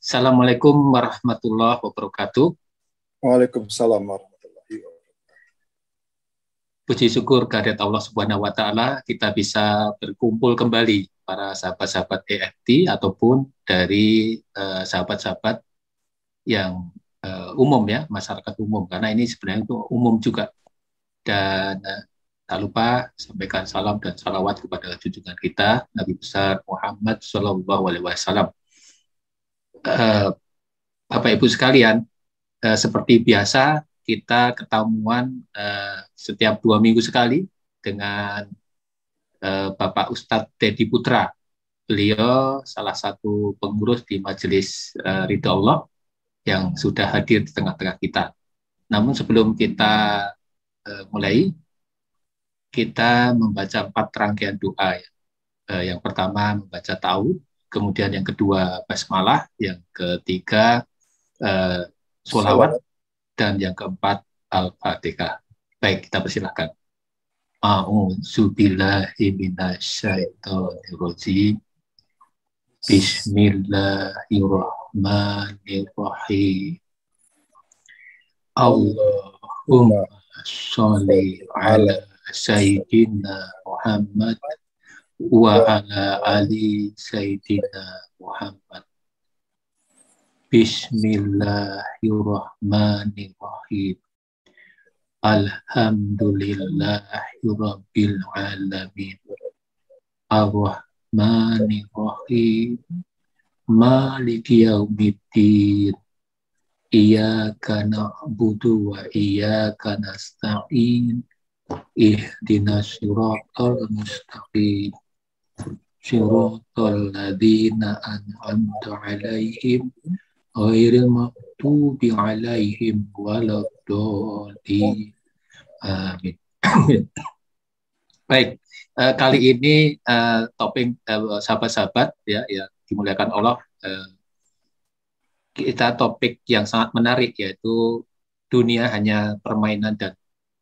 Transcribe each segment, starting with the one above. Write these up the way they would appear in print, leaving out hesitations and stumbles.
Assalamualaikum warahmatullahi wabarakatuh. Waalaikumsalam warahmatullahi wabarakatuh. Puji syukur kehadirat Allah Subhanahu wa taala kita bisa berkumpul kembali para sahabat-sahabat EFT ataupun dari sahabat-sahabat yang umum ya, masyarakat umum karena ini sebenarnya itu umum juga. Dan tak lupa sampaikan salam dan salawat kepada junjungan kita Nabi besar Muhammad Shallallahu alaihi wasallam. Bapak Ibu sekalian, seperti biasa kita ketemuan setiap 2 minggu sekali dengan Bapak Ustadz Dedi Putra. Beliau salah satu pengurus di Majelis Ridha Allah yang sudah hadir di tengah-tengah kita. Namun sebelum kita mulai, kita membaca 4 rangkaian doa. Yang pertama membaca Ta'awudz, kemudian yang kedua basmalah, yang ketiga sholawat, dan yang keempat Al-Fatihah. Baik, kita persilahkan. A'udzubillahi minasyaitonirrajim. Bismillahirrahmanirrahim. Allahumma sholli ala Sayyidina Muhammad wa ala ali Sayyidina Muhammad. Bismillahirrahmanirrahim. Alhamdulillahirabbil alamin. Ar-Rahmanirrahim. Maliki yaumiddin. Iyyaka na'budu wa iyyaka nasta'in. Ihdinas siratal mustaqim. Siratal ladzina an'amta 'alaihim ghairil maghdubi 'alaihim waladdallin. Amin. Baik, kali ini topik sahabat-sahabat ya yang dimuliakan Allah, kita topik yang sangat menarik yaitu dunia hanya permainan dan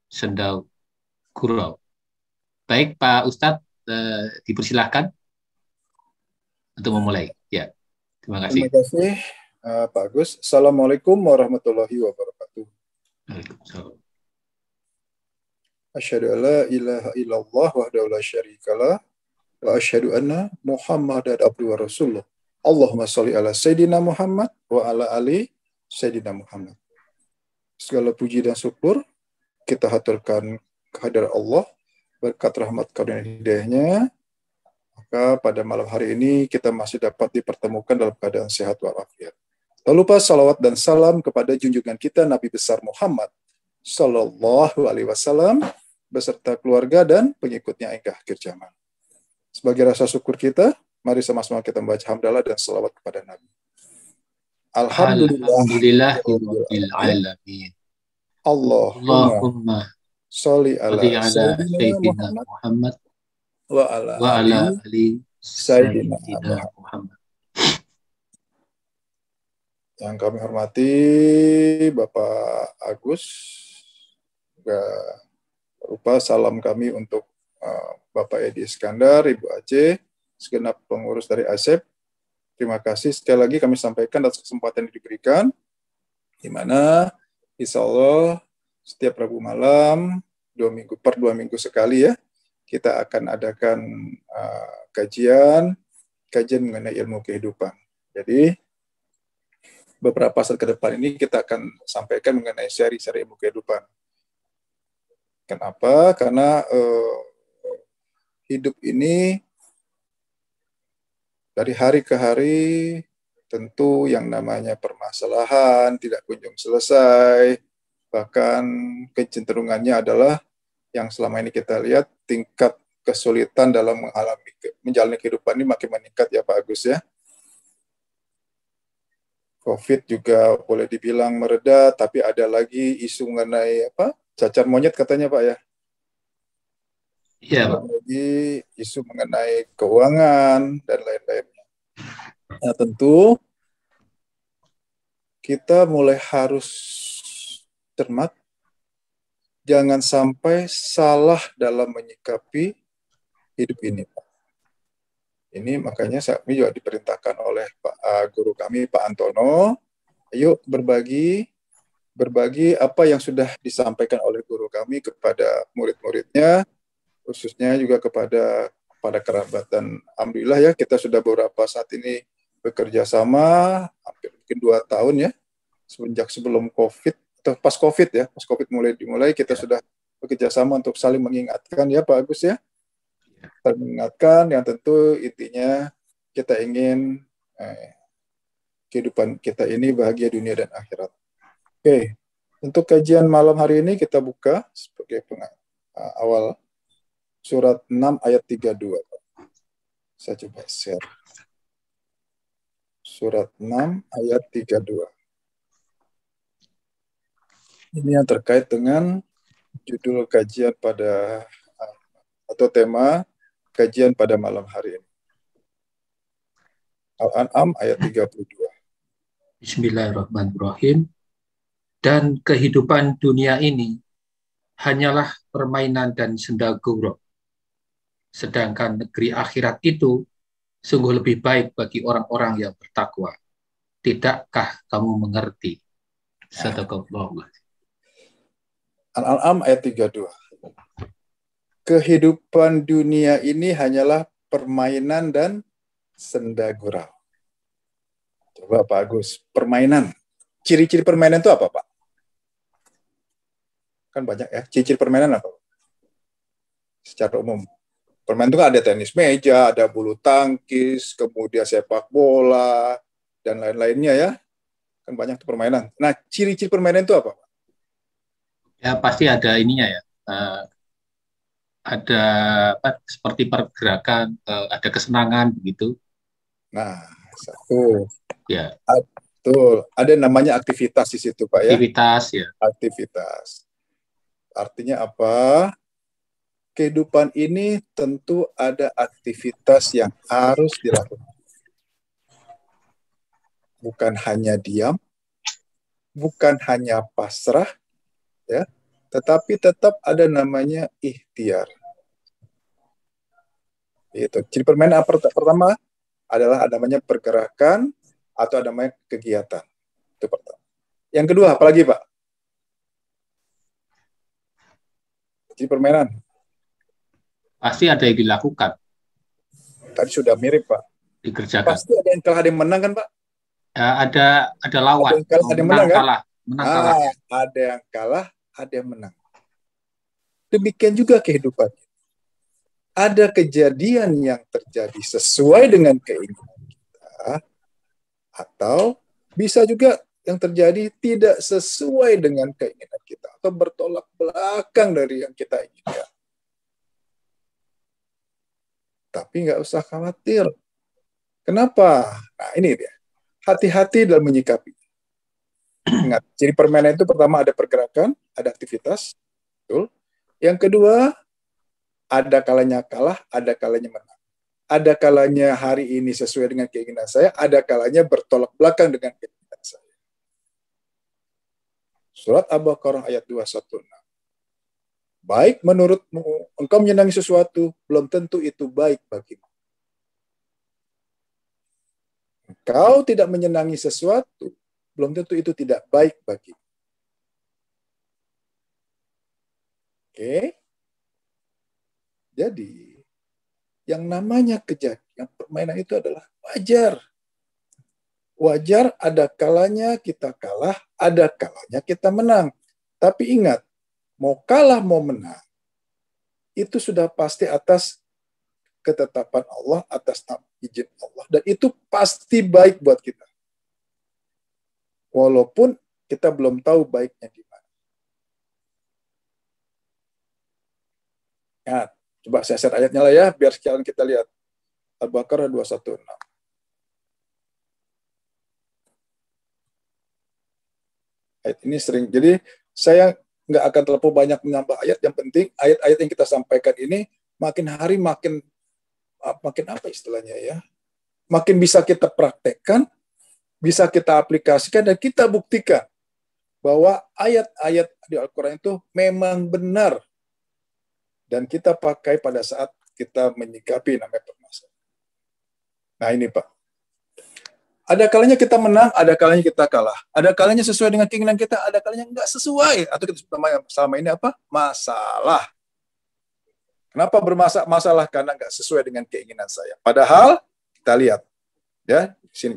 senda gurau. Baik, Pak Ustadz, dipersilahkan untuk memulai. Ya, terima kasih. Terima kasih, Pak Agus. Assalamualaikum warahmatullahi wabarakatuh. Waalaikumsalam. Asyhadu an la ilaha illallah wahdahu la syarikalah wa asyhadu anna Muhammadan abduhu wa rasuluh. Allahumma sholli ala Sayyidina Muhammad wa ala ali Sayyidina Muhammad. Segala puji dan syukur kita haturkan kehadirat Allah, berkat rahmat karunia hidayahnya. Maka pada malam hari ini kita masih dapat dipertemukan dalam keadaan sehat walafiat. Tak lupa salawat dan salam kepada junjungan kita Nabi besar Muhammad Sallallahu alaihi wasallam beserta keluarga dan pengikutnya hingga akhir zaman. Sebagai rasa syukur kita, mari sama-sama kita membaca hamdalah dan salawat kepada Nabi. Alhamdulillahirabbil alamin. Allahumma sholli ala Sayyidina Muhammad wa ala ali Sayyidina Muhammad. Yang kami hormati Bapak Agus, juga lupa salam kami untuk Bapak Edi Iskandar, Ibu Aceh, segenap pengurus dari ASEP. Terima kasih sekali lagi kami sampaikan atas kesempatan yang diberikan, di mana insya Allah setiap Rabu malam, 2 minggu sekali ya, kita akan adakan kajian mengenai ilmu kehidupan. Jadi beberapa saat ke depan ini kita akan sampaikan mengenai seri-seri ilmu kehidupan. Kenapa? Karena hidup ini dari hari ke hari tentu yang namanya permasalahan tidak kunjung selesai, bahkan kecenderungannya adalah yang selama ini kita lihat tingkat kesulitan dalam menjalani kehidupan ini makin meningkat ya Pak Agus ya. COVID juga boleh dibilang mereda, tapi ada lagi isu mengenai cacar monyet katanya Pak ya. Iya, Pak. Lagi isu mengenai keuangan dan lain-lainnya. Nah, tentu kita mulai harus cermat, jangan sampai salah dalam menyikapi hidup ini, Pak. Ini makanya kami juga diperintahkan oleh guru kami Pak Antono, ayo berbagi apa yang sudah disampaikan oleh guru kami kepada murid-muridnya, khususnya juga kepada kerabat. Dan alhamdulillah ya, kita sudah beberapa saat ini bekerja sama hampir mungkin 2 tahun ya, semenjak sebelum COVID atau pas COVID ya, pas COVID dimulai kita sudah bekerja sama untuk saling mengingatkan ya Pak Agus ya, saling mengingatkan yang tentu intinya kita ingin kehidupan kita ini bahagia dunia dan akhirat. Oke, untuk kajian malam hari ini kita buka sebagai awal surat 6 ayat 32. Saya coba share. Surat 6 ayat 32. Ini yang terkait dengan judul kajian pada atau tema kajian pada malam hari ini. Al-An'am ayat 32. Bismillahirrahmanirrahim. Dan kehidupan dunia ini hanyalah permainan dan senda gurau. Sedangkan negeri akhirat itu sungguh lebih baik bagi orang-orang yang bertakwa. Tidakkah kamu mengerti? Sadaqallah. Al-An'am ayat 32. Kehidupan dunia ini hanyalah permainan dan senda gurau. Coba Pak Agus, permainan. Ciri-ciri permainan itu apa, Pak? Kan banyak ya. Ciri-ciri permainan apa? Secara umum. Permainan itu kan ada tenis meja, ada bulu tangkis, kemudian sepak bola, dan lain-lainnya ya. Kan banyak tuh permainan. Nah, ciri-ciri permainan itu apa, Pak? Ya, pasti ada ininya ya. Ada seperti pergerakan, ada kesenangan begitu. Nah, satu. Ya. Betul. Ada namanya aktivitas di situ, Pak ya. Aktivitas ya. Aktivitas. Artinya apa? Kehidupan ini tentu ada aktivitas yang harus dilakukan. Bukan hanya diam, bukan hanya pasrah, ya, tetapi tetap ada namanya ikhtiar. Itu. Ciri permainan pertama adalah namanya pergerakan atau namanya kegiatan. Itu pertama. Yang kedua, apalagi Pak? Ciri permainan. Pasti ada yang dilakukan. Tadi sudah mirip Pak. Dikerjakan. Pasti ada yang kalah, ada yang menang kan Pak? Ada lawan. Ada yang kalah, ada yang menang kan? Kalah. Ada yang kalah, ada yang menang. Demikian juga kehidupan. Ada kejadian yang terjadi sesuai dengan keinginan kita, atau bisa juga yang terjadi tidak sesuai dengan keinginan kita, atau bertolak belakang dari yang kita inginkan. Tapi nggak usah khawatir. Kenapa? Nah ini dia. Hati-hati dalam menyikapi. Ingat, ciri permainan itu pertama ada pergerakan, ada aktivitas. Betul. Yang kedua, ada kalanya kalah, ada kalanya menang. Ada kalanya hari ini sesuai dengan keinginan saya, ada kalanya bertolak belakang dengan keinginan saya. Surat Al-Baqarah ayat 216. Baik menurutmu, engkau menyenangi sesuatu, belum tentu itu baik bagimu. Engkau tidak menyenangi sesuatu, belum tentu itu tidak baik bagimu. Oke? Jadi, yang namanya kejadian permainan itu adalah wajar. Wajar, ada kalanya kita kalah, ada kalanya kita menang. Tapi ingat, mau kalah mau menang, itu sudah pasti atas ketetapan Allah, atas izin Allah. Dan itu pasti baik buat kita. Walaupun kita belum tahu baiknya di mana. Ya, coba saya share ayatnya lah ya, biar sekalian kita lihat. Al-Baqarah 216. Ayat ini sering, jadi saya nggak akan terlalu banyak menambah ayat, yang penting ayat-ayat yang kita sampaikan ini makin hari makin apa istilahnya ya, makin bisa kita praktekkan, bisa kita aplikasikan, dan kita buktikan bahwa ayat-ayat di Al-Quran itu memang benar dan kita pakai pada saat kita menyikapi namanya permasalahan. Nah ini Pak. Ada kalanya kita menang, ada kalanya kita kalah. Ada kalanya sesuai dengan keinginan kita, ada kalanya nggak sesuai. Atau kita selama ini apa? Masalah. Kenapa bermasalah? Karena nggak sesuai dengan keinginan saya. Padahal kita lihat, ya sini.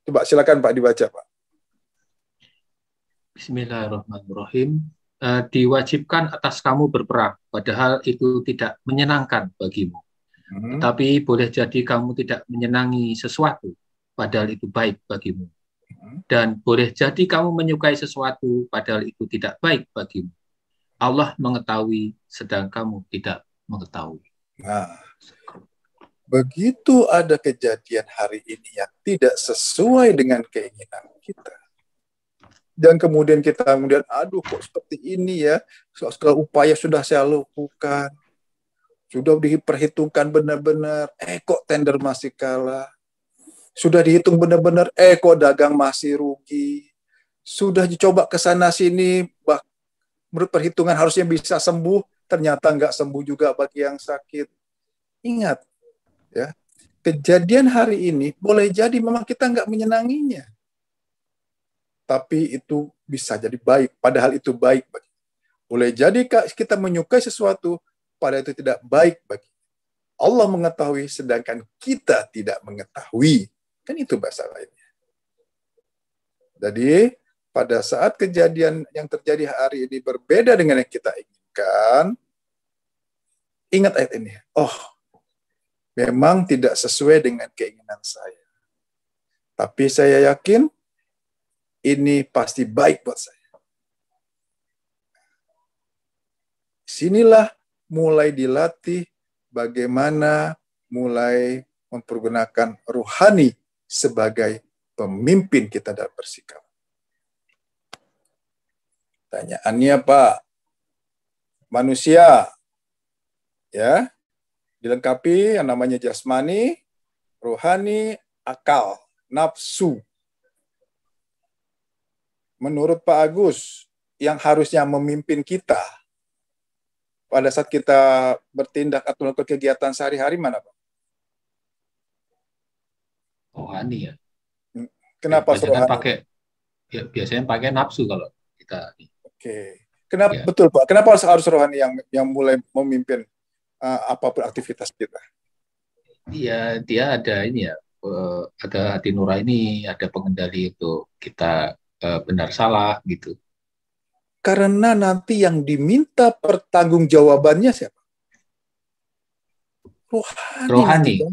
Coba silakan Pak dibaca Pak. Bismillahirrahmanirrahim. Diwajibkan atas kamu berperang, padahal itu tidak menyenangkan bagimu. Tetapi boleh jadi kamu tidak menyenangi sesuatu, padahal itu baik bagimu. Dan boleh jadi kamu menyukai sesuatu, padahal itu tidak baik bagimu. Allah mengetahui, sedang kamu tidak mengetahui. Nah, begitu ada kejadian hari ini yang tidak sesuai dengan keinginan kita, dan kemudian kita aduh kok seperti ini ya, segala upaya sudah saya lakukan, sudah diperhitungkan benar-benar, kok tender masih kalah, sudah dihitung benar-benar, kok dagang masih rugi, sudah dicoba ke sana sini, menurut perhitungan harusnya bisa sembuh, ternyata nggak sembuh juga bagi yang sakit. Ingat, ya, kejadian hari ini boleh jadi memang kita nggak menyenanginya, tapi itu bisa jadi baik, padahal itu baik bagi. Boleh jadi kita menyukai sesuatu, padahal itu tidak baik bagi. Allah mengetahui, sedangkan kita tidak mengetahui. Kan itu bahasa lainnya. Jadi, pada saat kejadian yang terjadi hari ini berbeda dengan yang kita inginkan, ingat ayat ini. Oh, memang tidak sesuai dengan keinginan saya. Tapi saya yakin ini pasti baik buat saya. Sinilah mulai dilatih bagaimana mulai mempergunakan ruhani sebagai pemimpin kita dalam bersikap. Pertanyaannya Pak, manusia ya dilengkapi yang namanya jasmani, rohani, akal, nafsu. Menurut Pak Agus, yang harusnya memimpin kita pada saat kita bertindak atau melakukan kegiatan sehari-hari mana Pak? Rohani ya. Kenapa rohani? Biasanya pakai nafsu kalau kita. Oke. Kenapa betul Pak? Kenapa harus rohani yang mulai memimpin apapun aktivitas kita? Iya, dia ada ini ya, ada hati nurani, ada pengendali untuk kita benar salah gitu. Karena nanti yang diminta pertanggungjawabannya siapa? Rohani.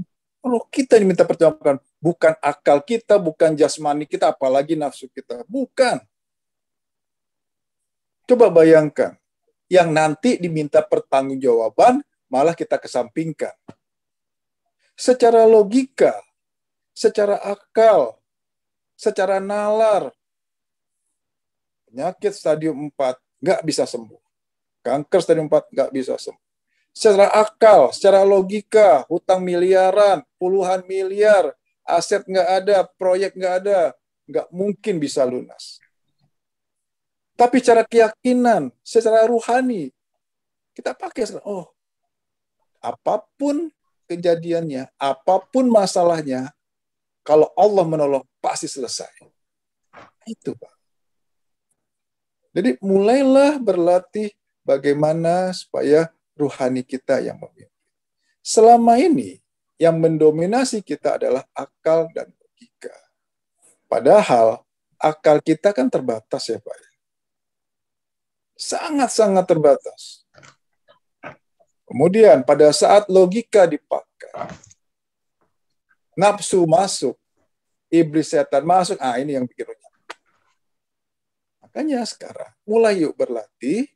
Kalau kita diminta pertanggungjawaban, bukan akal kita, bukan jasmani kita, apalagi nafsu kita. Bukan. Coba bayangkan, yang nanti diminta pertanggungjawaban malah kita kesampingkan. Secara logika, secara akal, secara nalar, penyakit stadium 4 nggak bisa sembuh. Kanker stadium 4 nggak bisa sembuh. Secara akal, secara logika, hutang miliaran, puluhan miliar, aset nggak ada, proyek nggak ada, nggak mungkin bisa lunas. Tapi secara keyakinan, secara ruhani, kita pakai, apapun kejadiannya, apapun masalahnya, kalau Allah menolong, pasti selesai. Itu, Pak. Jadi mulailah berlatih bagaimana supaya ruhani kita yang memimpin. Selama ini yang mendominasi kita adalah akal dan logika. Padahal akal kita kan terbatas ya Pak. Sangat-sangat terbatas. Kemudian pada saat logika dipakai, nafsu masuk, iblis setan masuk, ini yang bikin runyam. Makanya sekarang mulai yuk berlatih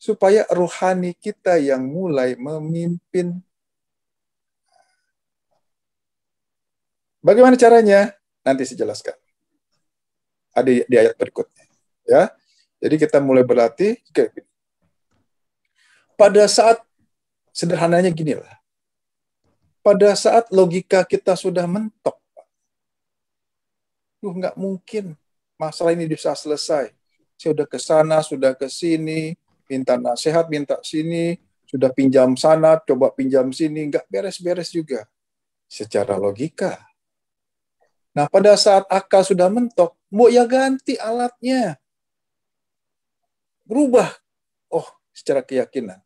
supaya rohani kita yang mulai memimpin. Bagaimana caranya? Nanti saya jelaskan. Ada di ayat berikutnya. Ya. Jadi kita mulai berlatih. Pada saat, sederhananya gini lah. Pada saat logika kita sudah mentok, nggak mungkin masalah ini bisa selesai. Saya sudah ke sana, sudah ke sini, minta nasihat, minta sini, sudah pinjam sana, coba pinjam sini, nggak beres-beres juga. secara logika. Nah, pada saat akal sudah mentok, mau ya ganti alatnya. Berubah. Oh, secara keyakinan.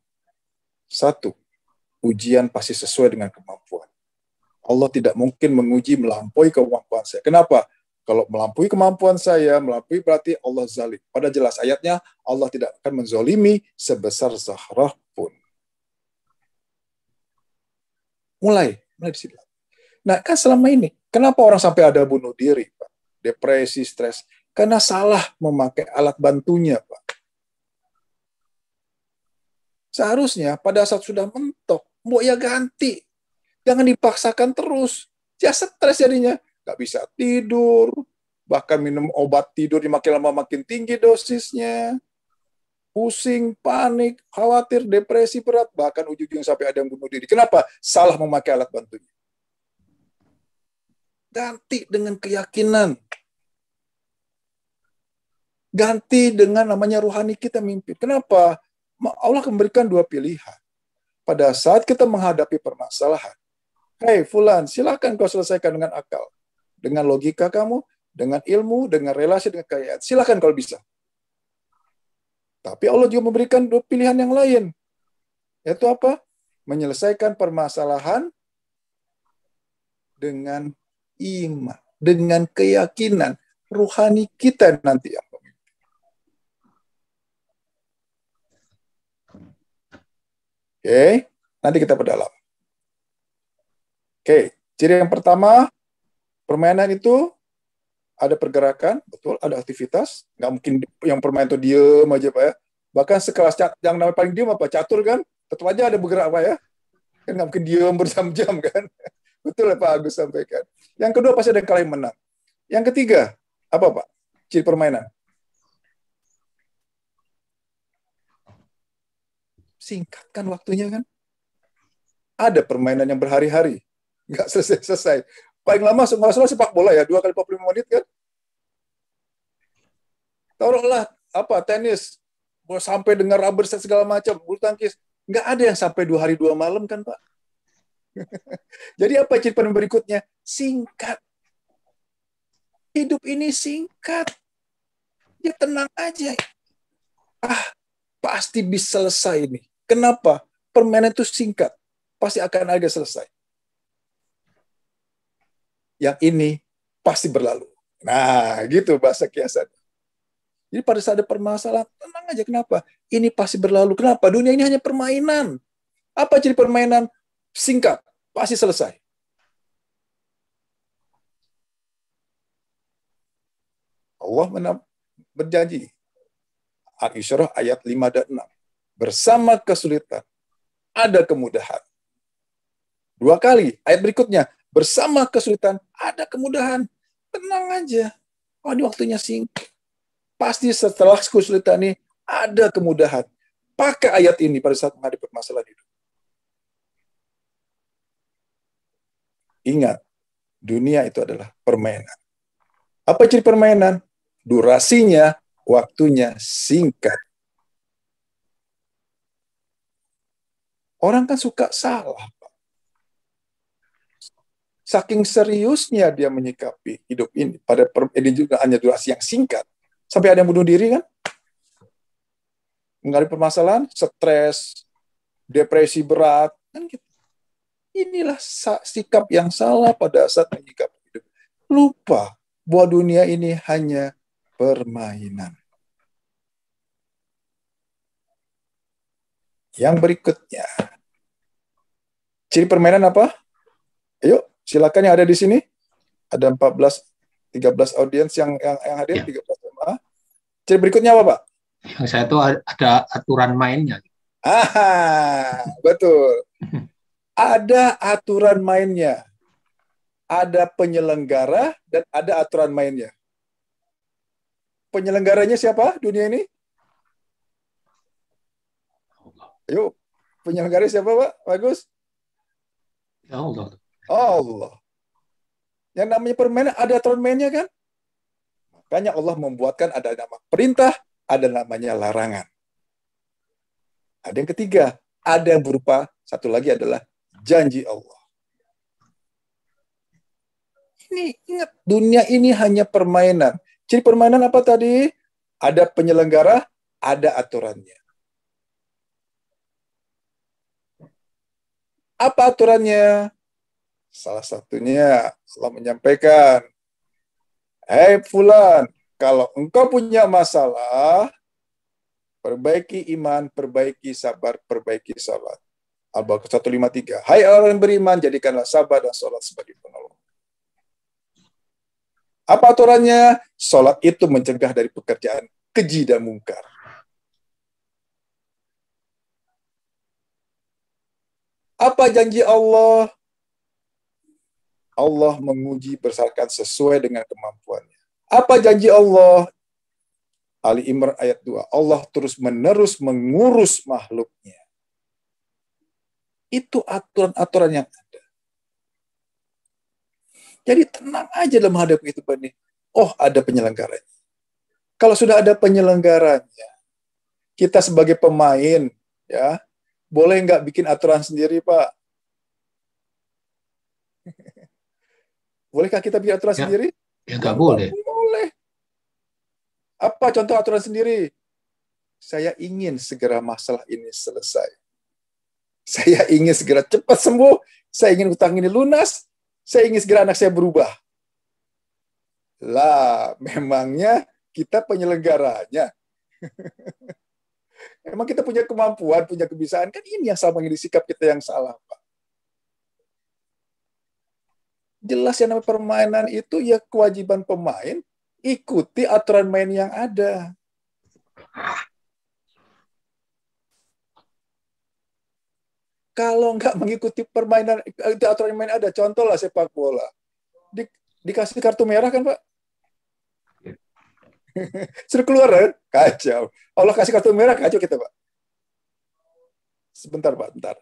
Satu, ujian pasti sesuai dengan kemampuan. Allah tidak mungkin menguji melampaui kemampuan saya. Kenapa? Kalau melampaui kemampuan saya, melampaui berarti Allah zalim. Pada jelas ayatnya, Allah tidak akan menzolimi sebesar Zahrah pun. Mulai di sini. Nah, kan selama ini, kenapa orang sampai ada bunuh diri, Pak? Depresi, stres. Karena salah memakai alat bantunya, Pak. Seharusnya pada saat sudah mentok, mau ya ganti. Jangan dipaksakan terus. Ya stres jadinya. Nggak bisa tidur, bahkan minum obat tidur makin lama makin tinggi dosisnya. Pusing, panik, khawatir, depresi berat, bahkan ujung-ujung sampai ada yang bunuh diri. Kenapa? Salah memakai alat bantunya. Ganti dengan keyakinan. Ganti dengan namanya rohani kita mimpi. Kenapa? Allah memberikan dua pilihan. Pada saat kita menghadapi permasalahan, hei Fulan, silakan kau selesaikan dengan akal. Dengan logika kamu, dengan ilmu, dengan relasi, dengan kekayaan. Silakan kalau bisa. Tapi Allah juga memberikan dua pilihan yang lain. Yaitu apa? Menyelesaikan permasalahan dengan iman, dengan keyakinan. Ruhani kita nanti yang memimpin. Oke, nanti kita perdalam. Oke, ciri yang pertama, permainan itu ada pergerakan, betul, ada aktivitas. Nggak mungkin yang permain itu diem aja, Pak ya. Bahkan sekelas yang namanya paling diem apa? Catur kan? Tetap aja ada bergerak, Pak ya. Kan nggak mungkin diem berjam-jam kan? Betul ya Pak Agus sampaikan. Yang kedua pasti ada yang kalah yang menang. Yang ketiga, apa Pak? Ciri permainan. Singkatkan waktunya kan? Ada permainan yang berhari-hari. Nggak selesai-selesai. Paling lama masalah sepak bola ya, 2 kali 45 menit kan? Taruhlah apa tenis, mau sampai dengan rubber set segala macam, bulu tangkis. Nggak ada yang sampai 2 hari 2 malam kan Pak? Jadi apa ciri permainan berikutnya? Singkat. Hidup ini singkat. Ya tenang aja. Pasti bisa selesai ini. Kenapa? Permainan itu singkat. Pasti akan ada selesai. Yang ini pasti berlalu. Nah, gitu bahasa kiasan. Jadi pada saat ada permasalahan, tenang aja. Kenapa? Ini pasti berlalu. Kenapa? Dunia ini hanya permainan. Apa ciri permainan? Singkat. Pasti selesai. Allah berjanji. Al-Isyrah ayat 5 dan 6. Bersama kesulitan, ada kemudahan. 2 kali. Ayat berikutnya. Bersama kesulitan, ada kemudahan. Tenang aja. Oh, ini waktunya singkat. Pasti setelah kesulitan ini, ada kemudahan. Pakai ayat ini pada saat menghadapi permasalahan hidup. Ingat, dunia itu adalah permainan. Apa ciri permainan? Durasinya, waktunya singkat. Orang kan suka salah. Saking seriusnya dia menyikapi hidup ini. Pada ini juga hanya durasi yang singkat. Sampai ada yang bunuh diri kan? Menghadapi permasalahan, stres, depresi berat. Kan gitu. Inilah sikap yang salah pada saat menyikapi hidup. Lupa bahwa dunia ini hanya permainan. Yang berikutnya. Ciri permainan apa? Ayo, silakan yang ada di sini. Ada 13 audiens yang hadir, ya. 13 jemaah. Ciri berikutnya apa, Pak? Yang saya itu ada aturan mainnya. Betul. Ada aturan mainnya. Ada penyelenggara dan ada aturan mainnya. Penyelenggaranya siapa dunia ini? Ayo, penyelenggaranya siapa, Pak? Bagus. Allah. Allah. Yang namanya permainan ada aturan mainnya kan? Makanya Allah membuatkan ada nama perintah, ada namanya larangan. Ada yang ketiga, ada yang berupa satu lagi adalah janji Allah. Ini ingat, dunia ini hanya permainan. Jadi permainan apa tadi? Ada penyelenggara, ada aturannya. Apa aturannya? Salah satunya Allah menyampaikan, "Hei fulan, kalau engkau punya masalah, perbaiki iman, perbaiki sabar, perbaiki salat." Al-Baqarah 153. Hai orang yang beriman, jadikanlah sabar dan salat sebagai penolong. Apa aturannya? Salat itu mencegah dari pekerjaan keji dan mungkar. Apa janji Allah? Allah menguji berdasarkan sesuai dengan kemampuannya. Apa janji Allah? Ali Imran ayat 2. Allah terus-menerus mengurus makhluknya. Itu aturan-aturan yang ada. Jadi tenang aja dalam menghadapi itu, Pak. Oh, ada penyelenggaranya. Kalau sudah ada penyelenggaranya, kita sebagai pemain, ya, boleh nggak bikin aturan sendiri, Pak? Bolehkah kita bikin aturan sendiri? Ya nggak boleh. Boleh. Apa contoh aturan sendiri? Saya ingin segera masalah ini selesai. Saya ingin segera cepat sembuh. Saya ingin utang ini lunas. Saya ingin segera anak saya berubah. Lah, memangnya kita penyelenggaranya. Emang kita punya kemampuan, punya kebiasaan. Kan ini yang sama, ini sikap kita yang salah, Pak. Jelas yang namanya permainan itu ya kewajiban pemain, ikuti aturan main yang ada. Kalau nggak mengikuti permainan, itu aturan main ada. Contoh lah sepak bola. Dikasih kartu merah kan, Pak? Suruh keluar kan? Kacau. Allah kasih kartu merah, kacau kita, Pak. Sebentar, Pak, bentar.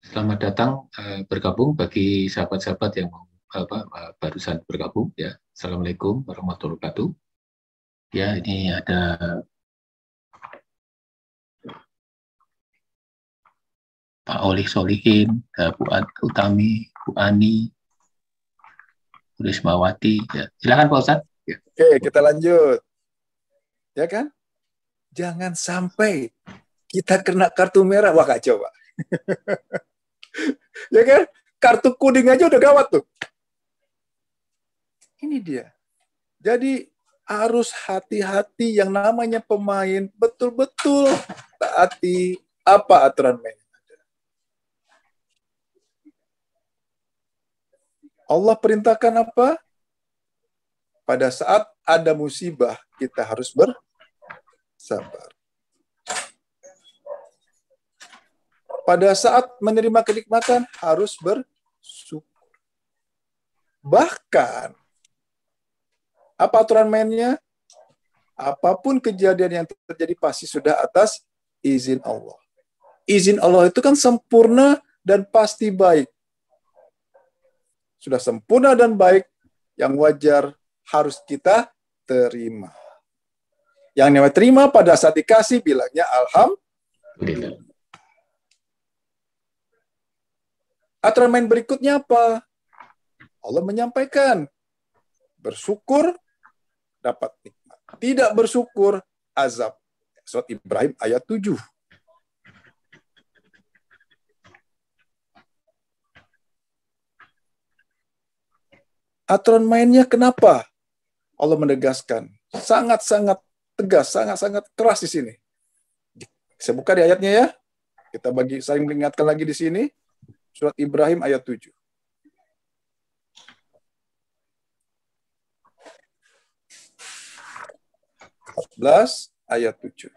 Selamat datang bergabung bagi sahabat-sahabat yang barusan bergabung ya. Assalamualaikum warahmatullahi wabarakatuh. Ya, ini ada Pak Olih Solihin, Bu Utami, Bu Ani, Bu Rismawati. Ya. Silakan Pak Ustadz. Ya. Oke, kita lanjut. Ya kan? Jangan sampai kita kena kartu merah. Wah, kacau, Pak. Ya kan? Kartu kuning aja udah gawat tuh. Ini dia. Jadi harus hati-hati yang namanya pemain, betul-betul taati apa aturan main. Allah perintahkan apa? Pada saat ada musibah, kita harus bersabar. Pada saat menerima kenikmatan, harus bersyukur. Bahkan, apa aturan mainnya? Apapun kejadian yang terjadi pasti sudah atas izin Allah. Izin Allah itu kan sempurna dan pasti baik. Sudah sempurna dan baik, yang wajar harus kita terima. Yang namanya terima pada saat dikasih, bilangnya alhamdulillah. Aturan main berikutnya apa? Allah menyampaikan, bersyukur dapat nikmat. Tidak bersyukur, azab. Surat Ibrahim ayat 7. Aturan mainnya kenapa? Allah menegaskan. Sangat-sangat tegas, sangat-sangat keras di sini. Saya buka di ayatnya ya. Kita saling mengingatkan lagi di sini. Surat Ibrahim ayat 7. Ayat 7.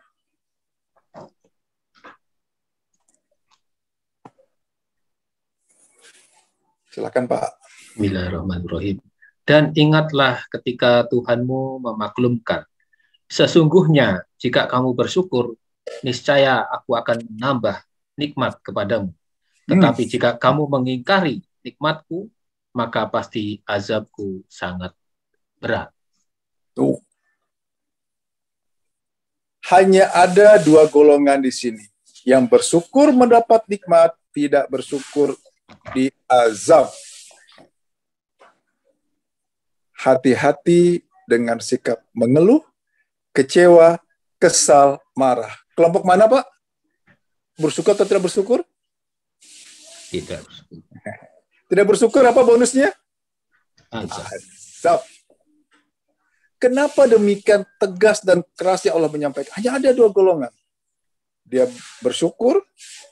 Silakan Pak. Bismillahirrahmanirrahim. Dan ingatlah ketika Tuhanmu memaklumkan, sesungguhnya jika kamu bersyukur, niscaya aku akan menambah nikmat kepadamu. Tetapi jika kamu mengingkari nikmatku, maka pasti azabku sangat berat. Tuh. Hanya ada dua golongan di sini. Yang bersyukur mendapat nikmat, tidak bersyukur diazab. Hati-hati dengan sikap mengeluh, kecewa, kesal, marah. Kelompok mana, Pak? Bersyukur atau tidak bersyukur? Tidak bersyukur. Tidak bersyukur, apa bonusnya? Azab. Azab. Kenapa demikian tegas dan kerasnya Allah menyampaikan? Hanya ada dua golongan. Dia bersyukur,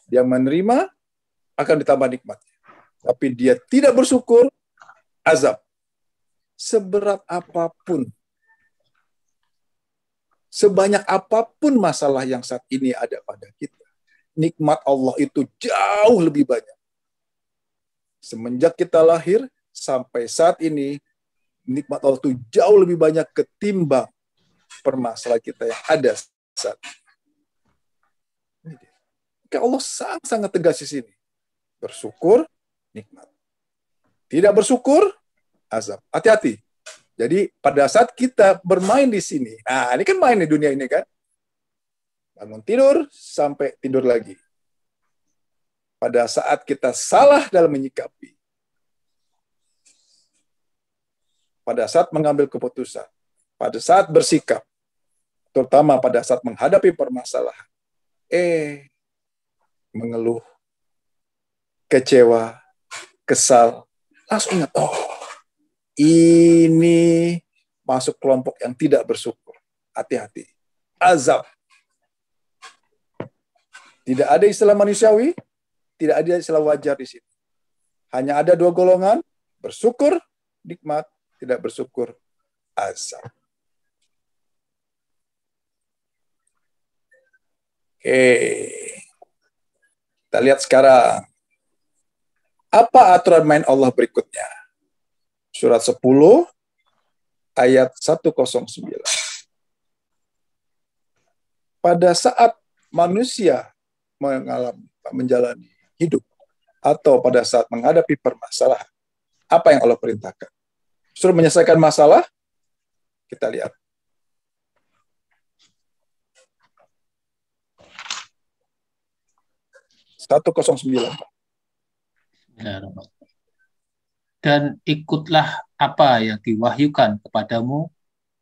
dia menerima, akan ditambah nikmat. Tapi dia tidak bersyukur, azab. Seberat apapun, sebanyak apapun masalah yang saat ini ada pada kita, nikmat Allah itu jauh lebih banyak. Semenjak kita lahir sampai saat ini, nikmat Allah itu jauh lebih banyak ketimbang permasalahan kita yang ada saat ini. Allah sangat tegas di sini. Bersyukur, nikmat. Tidak bersyukur, azab. Hati-hati. Jadi pada saat kita bermain di sini, nah ini kan main di dunia ini kan, bangun tidur sampai tidur lagi. Pada saat kita salah dalam menyikapi, pada saat mengambil keputusan, pada saat bersikap, terutama pada saat menghadapi permasalahan, mengeluh, kecewa, kesal, langsung ingat, oh, ini masuk kelompok yang tidak bersyukur. Hati-hati. Azab. Tidak ada istilah manusiawi, tidak ada istilah wajar di sini. Hanya ada dua golongan, bersyukur, nikmat, tidak bersyukur, azab. Oke. Kita lihat sekarang. Apa aturan main Allah berikutnya? Surat 10, ayat 109. Pada saat manusia menjalani hidup, atau pada saat menghadapi permasalahan, apa yang Allah perintahkan? Suruh menyelesaikan masalah, kita lihat. Dan ikutlah apa yang diwahyukan kepadamu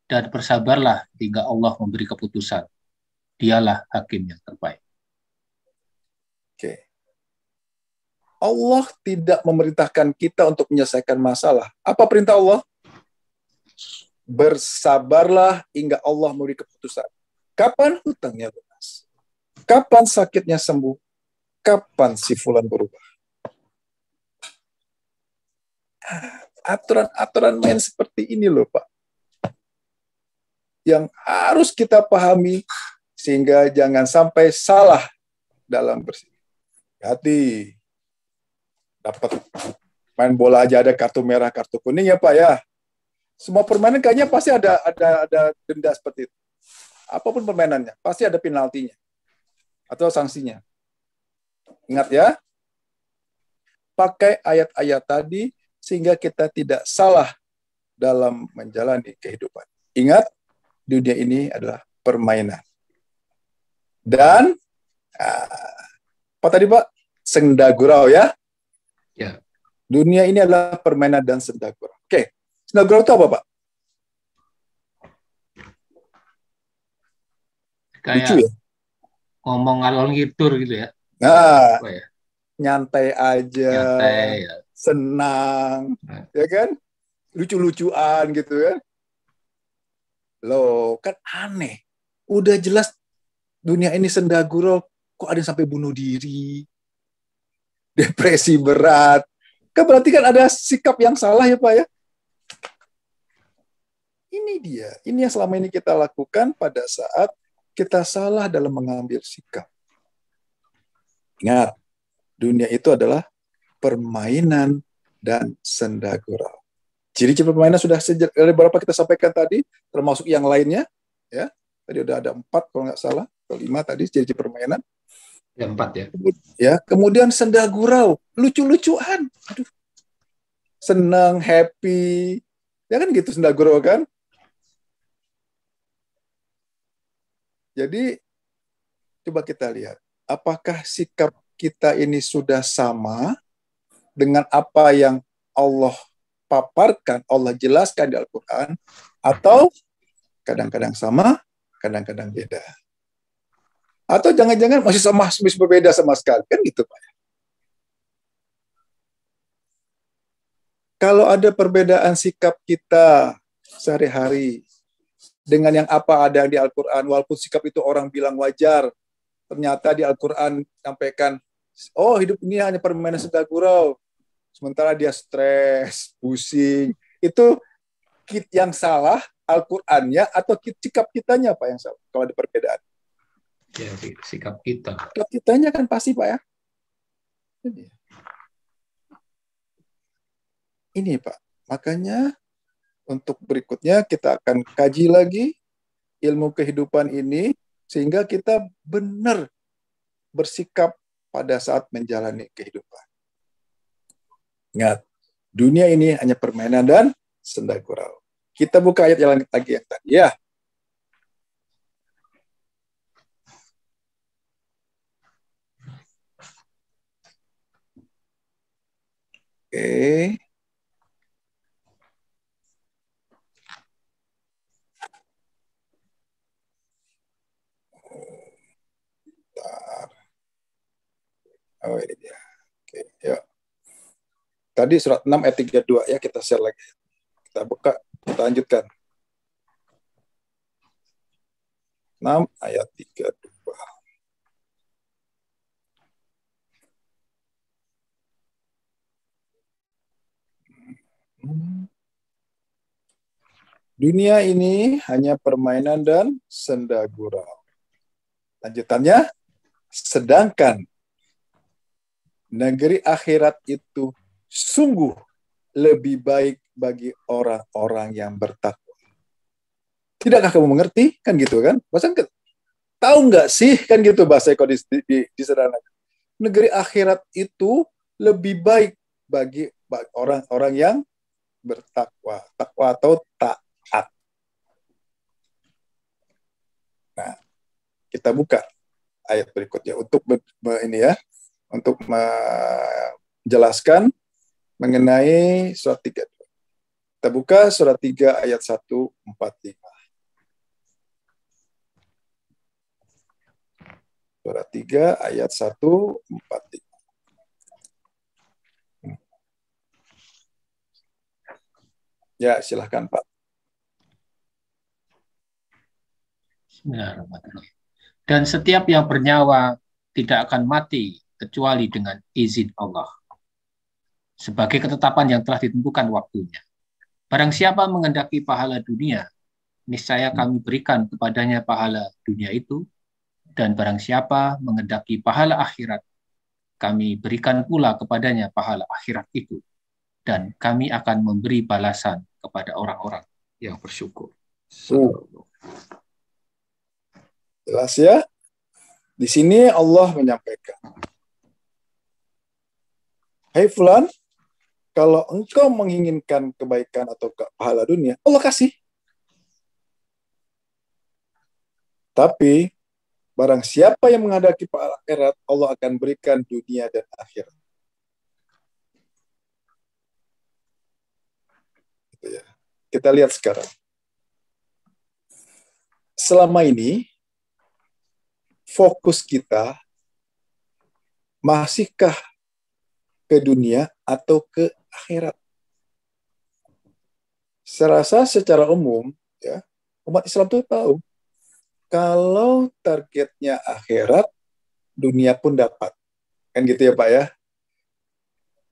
dan bersabarlah hingga Allah memberi keputusan. Dialah hakim yang terbaik. Oke. Allah tidak memerintahkan kita untuk menyelesaikan masalah. Apa perintah Allah? Bersabarlah hingga Allah memberi keputusan. Kapan hutangnya lunas? Kapan sakitnya sembuh? Kapan si fulan berubah? Aturan-aturan main seperti ini loh, Pak. Yang harus kita pahami sehingga jangan sampai salah dalam bersikap. Hati. Dapat main bola aja ada kartu merah, kartu kuning ya, Pak ya. Semua permainan kayaknya pasti ada denda seperti itu. Apapun permainannya, pasti ada penaltinya atau sanksinya. Ingat ya. Pakai ayat-ayat tadi sehingga kita tidak salah dalam menjalani kehidupan. Ingat, dunia ini adalah permainan. Dan, apa tadi Pak? Sendagurau ya? Ya. Dunia ini adalah permainan dan sendagurau. Oke, sendagurau itu apa Pak? Kayak lucu ya? Ngomong ngalor ngidul gitu ya. Nah, ya? Nyantai aja. Nyantai ya. Senang, ya kan? Lucu-lucuan gitu kan? Loh, kan aneh. Udah jelas dunia ini sendagurau, kok ada yang sampai bunuh diri, depresi berat. Kan berarti kan ada sikap yang salah ya Pak ya? Ini dia, ini yang selama ini kita lakukan pada saat kita salah dalam mengambil sikap. Ingat, dunia itu adalah permainan dan sendagurau. Ciri-ciri permainan sudah beberapa kita sampaikan tadi, termasuk yang lainnya. Ya, tadi udah ada 4 kalau nggak salah, atau 5 tadi ciri-ciri permainan. Ya, 4 ya. Ya, kemudian sendagurau, lucu-lucuan. Aduh, senang, happy. Ya kan gitu Sendaguro kan? Jadi coba kita lihat, apakah sikap kita ini sudah sama dengan apa yang Allah paparkan, Allah jelaskan di Al-Quran, atau kadang-kadang sama, kadang-kadang beda. Atau jangan-jangan masih sama, masih berbeda sama sekali. Kan gitu, Pak. Kalau ada perbedaan sikap kita sehari-hari dengan yang apa ada di Al-Quran, walaupun sikap itu orang bilang wajar, ternyata di Al-Quran sampaikan, oh hidup ini hanya permainan sedagurau, sementara dia stres, pusing, itu yang salah Al-Qur'annya atau sikap kitanya Pak yang salah kalau ada perbedaan? Ya, sikap kita. Sikap kitanya kan pasti Pak ya. Ini Pak, makanya untuk berikutnya kita akan kaji lagi ilmu kehidupan ini sehingga kita benar bersikap pada saat menjalani kehidupan. Ingat, dunia ini hanya permainan dan senda gurau. Kita buka ayat yang lagi yang tadi ya. Oke. Oh ini dia. Oke, ya. Tadi surat 6 ayat 32 ya, kita share lagi. Kita buka, kita lanjutkan. 6 ayat 32. Dunia ini hanya permainan dan senda gurau. Lanjutannya, sedangkan negeri akhirat itu sungguh lebih baik bagi orang-orang yang bertakwa. Tidakkah kamu mengerti? Kan gitu kan? Bahkan tahu nggak sih? Kan gitu bahasa Eko di sederhanakan. Negeri akhirat itu lebih baik bagi orang-orang yang bertakwa. Takwa atau taat. Nah, kita buka ayat berikutnya untuk ini ya, untuk menjelaskan mengenai surat 3. Kita buka surat 3 ayat 145. Surat 3 ayat 145. Ya, silahkan Pak. Dan setiap yang bernyawa tidak akan mati kecuali dengan izin Allah, sebagai ketetapan yang telah ditentukan waktunya. Barang siapa menghendaki pahala dunia, niscaya kami berikan kepadanya pahala dunia itu, dan barang siapa menghendaki pahala akhirat, kami berikan pula kepadanya pahala akhirat itu, dan kami akan memberi balasan kepada orang-orang yang bersyukur. Jelas ya? Di sini Allah menyampaikan, hai fulan, kalau engkau menginginkan kebaikan atau pahala dunia, Allah kasih. Tapi barang siapa yang menghadapi pahala akhirat, Allah akan berikan dunia dan akhirat. Gitu ya. Kita lihat sekarang. Selama ini, fokus kita masihkah ke dunia atau ke akhirat? Saya rasa secara umum, ya, umat Islam itu tahu kalau targetnya akhirat, dunia pun dapat. Kan gitu ya Pak ya.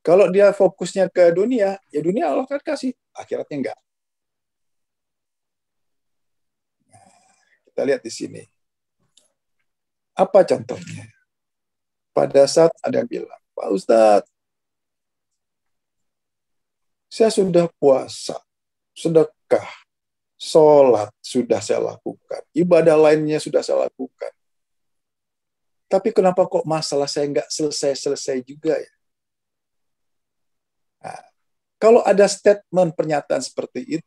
Kalau dia fokusnya ke dunia, ya dunia Allah akan kasih, akhiratnya enggak. Kita lihat di sini. Apa contohnya? Pada saat ada yang bilang, Pak Ustadz, saya sudah puasa, sedekah, sholat sudah saya lakukan, ibadah lainnya sudah saya lakukan. Tapi kenapa kok masalah saya nggak selesai-selesai juga ya? Nah, Kalau ada statement pernyataan seperti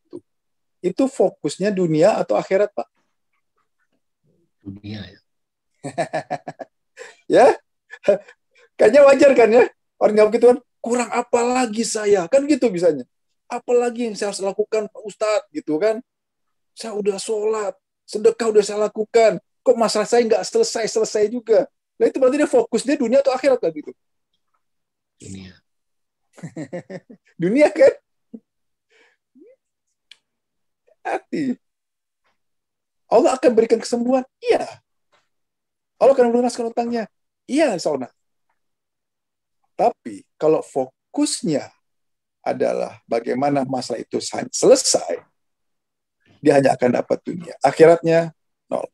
itu fokusnya dunia atau akhirat, Pak? Dunia ya. Ya, kayaknya wajar kan ya? Orang jawab gitu kan, kurang apa lagi saya? Kan gitu bisanya. Apalagi yang saya harus lakukan, Pak Ustadz, gitu kan? Saya udah sholat, sedekah udah saya lakukan. Kok masalah saya nggak selesai-selesai juga? Nah itu berarti dia fokusnya dunia atau akhirat kan gitu? Dunia. Dunia kan? Hati. Allah akan berikan kesembuhan? Iya. Allah akan melunaskan utangnya? Iya, saudara. Tapi kalau fokusnya adalah bagaimana masalah itu selesai, dia hanya akan dapat dunia. Akhiratnya, nol.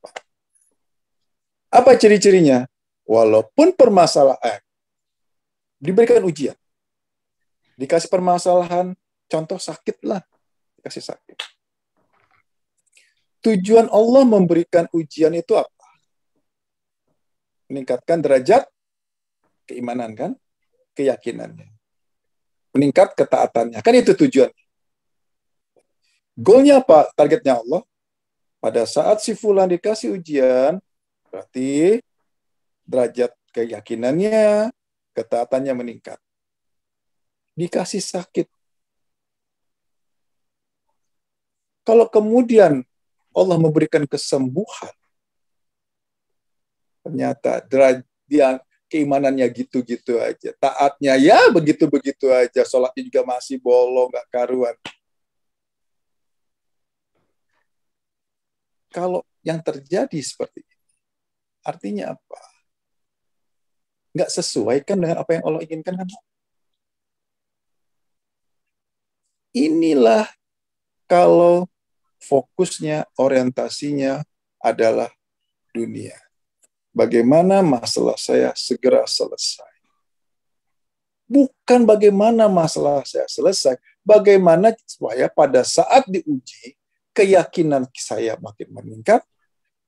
Apa ciri-cirinya? Walaupun permasalahan, diberikan ujian. Dikasih permasalahan, contoh sakit lah. Dikasih sakit. Tujuan Allah memberikan ujian itu apa? Meningkatkan derajat keimanan kan? Keyakinannya. Meningkat ketaatannya. Kan itu tujuan. Goalnya apa? Targetnya Allah. Pada saat si fulan dikasih ujian, berarti derajat keyakinannya, ketaatannya meningkat. Dikasih sakit. Kalau kemudian Allah memberikan kesembuhan, ternyata derajat keimanannya gitu-gitu aja. Taatnya ya begitu-begitu aja. Sholatnya juga masih bolong, gak karuan. Kalau yang terjadi seperti ini, artinya apa? Nggak sesuai kan dengan apa yang Allah inginkan kan? Inilah kalau fokusnya, orientasinya adalah dunia. Bagaimana masalah saya segera selesai. Bukan bagaimana masalah saya selesai, bagaimana supaya pada saat diuji, keyakinan saya makin meningkat,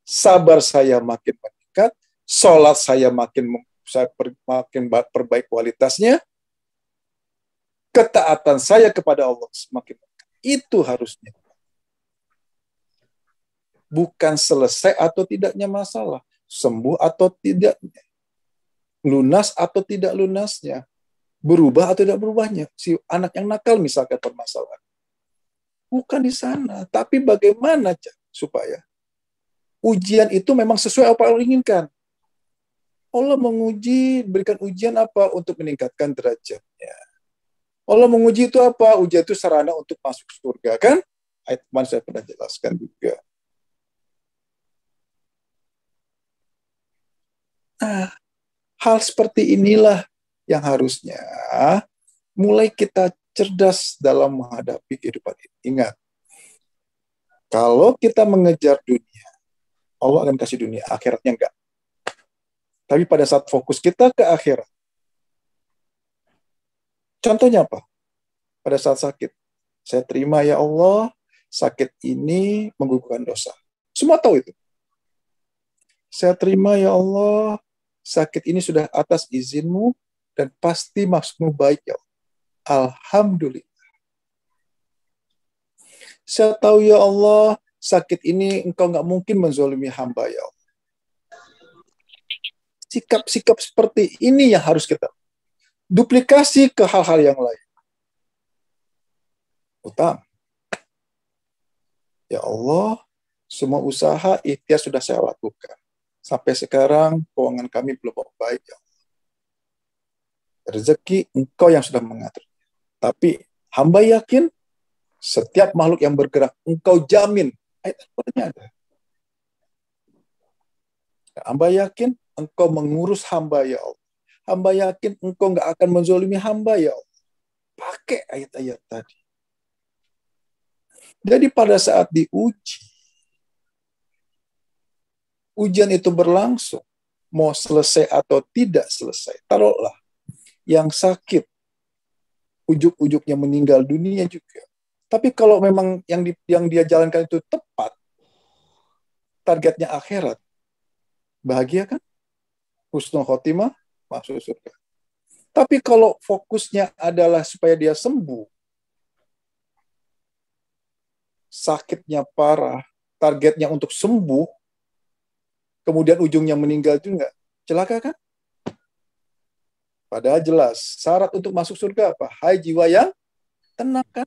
sabar saya makin meningkat, sholat saya makin perbaik kualitasnya, ketaatan saya kepada Allah semakin meningkat. Itu harusnya. Bukan selesai atau tidaknya masalah, sembuh atau tidaknya, lunas atau tidak lunasnya, berubah atau tidak berubahnya. Si anak yang nakal misalkan permasalahan. Bukan di sana, tapi bagaimana supaya ujian itu memang sesuai apa yang Allah inginkan. Allah menguji, berikan ujian apa untuk meningkatkan derajatnya. Allah menguji itu apa? Ujian itu sarana untuk masuk surga, kan? Ayat kemarin saya pernah jelaskan juga. Nah, hal seperti inilah yang harusnya mulai kita cerdas dalam menghadapi kehidupan ini. Ingat, kalau kita mengejar dunia, Allah akan kasih dunia, akhiratnya enggak. Tapi pada saat fokus kita ke akhirat, contohnya apa? Pada saat sakit, saya terima ya Allah, sakit ini menggugurkan dosa. Semua tahu itu. Saya terima ya Allah, sakit ini sudah atas izinmu dan pasti maksudmu baik ya Allah. Alhamdulillah. Saya tahu ya Allah, sakit ini engkau nggak mungkin menzolimi hamba ya Allah. Sikap-sikap seperti ini yang harus kita duplikasi ke hal-hal yang lain. Utama. Ya Allah, semua usaha ikhtiar sudah saya lakukan. Sampai sekarang keuangan kami belum baik ya Allah. Rezeki engkau yang sudah mengatur. Tapi hamba yakin setiap makhluk yang bergerak engkau jamin. Ayat Al-Qur'annya ada. Hamba yakin engkau mengurus hamba ya Allah. Hamba yakin engkau nggak akan menzolimi hamba ya Allah. Pakai ayat-ayat tadi. Jadi pada saat diuji, ujian itu berlangsung, mau selesai atau tidak selesai, taruhlah yang sakit, ujuk-ujuknya meninggal dunia juga. Tapi kalau memang yang dia jalankan itu tepat, targetnya akhirat, bahagia kan? Husnul khotimah, masuk surga. Tapi kalau fokusnya adalah supaya dia sembuh, sakitnya parah, targetnya untuk sembuh, kemudian ujungnya meninggal juga, celaka kan? Padahal jelas, syarat untuk masuk surga apa? Hai jiwa yang tenang kan?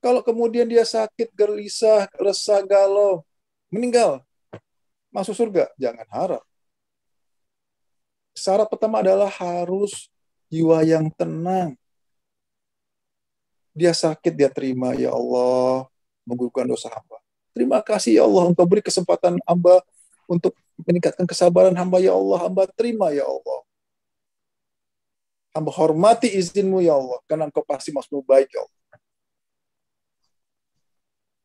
Kalau kemudian dia sakit, gelisah, resah, galau, meninggal, masuk surga, jangan harap. Syarat pertama adalah harus jiwa yang tenang. Dia sakit, dia terima, ya Allah, menggugurkan dosa hamba. Terima kasih ya Allah, Engkau beri kesempatan hamba untuk meningkatkan kesabaran hamba, ya Allah, hamba terima ya Allah. Hamba hormati izinmu ya Allah, karena Engkau pasti maksudmu baik ya Allah.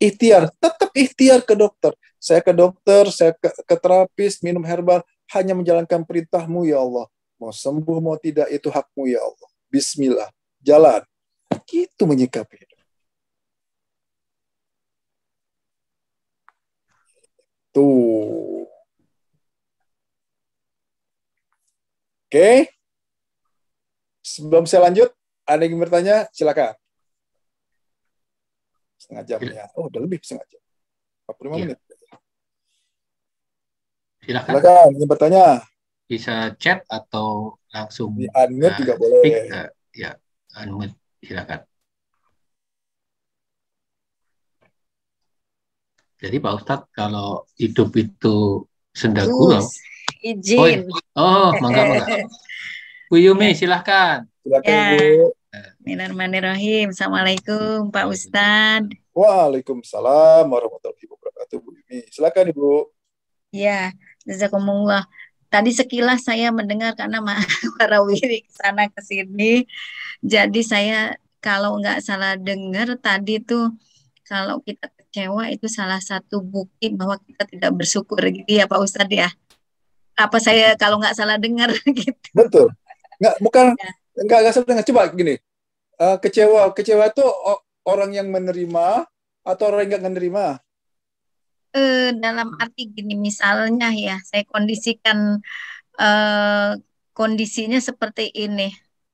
Ikhtiar, tetap ikhtiar ke dokter. Saya ke dokter, saya ke terapis, minum herbal, hanya menjalankan perintahmu ya Allah. Mau sembuh, mau tidak, itu hakmu ya Allah. Bismillah, jalan. Gitu menyikapi. Tuh. Oke. Sebelum saya lanjut, ada yang bertanya? Silakan. Setengah jam ya. Oh, udah lebih setengah jam. 45 Iya. menit. Silakan. Silakan, yang bertanya. Bisa chat atau langsung Di unmute juga boleh. speak. Ya, unmute. Silakan. Jadi Pak Ustadz, kalau hidup itu senda gurau. Izin. Mangga. Bu Yumi, silahkan. Silakan Ya. Ibu. Bismillahirrahmanirrahim. Assalamualaikum Pak Ustadz. Waalaikumsalam warahmatullahi wabarakatuh, Bu Yumi. Silakan Ibu. Ya, jazakumullah. Tadi sekilas saya mendengar karena para wirid sana ke sini. Jadi saya kalau nggak salah dengar tadi tuh kalau kita kecewa itu salah satu bukti bahwa kita tidak bersyukur gitu ya Pak Ustadz ya. Apa saya kalau nggak salah dengar gitu. Betul. Bukan Ya. enggak salah dengar. Coba gini. Kecewa itu orang yang menerima atau orang yang nggak menerima? Dalam arti gini misalnya ya, saya kondisikan kondisinya seperti ini.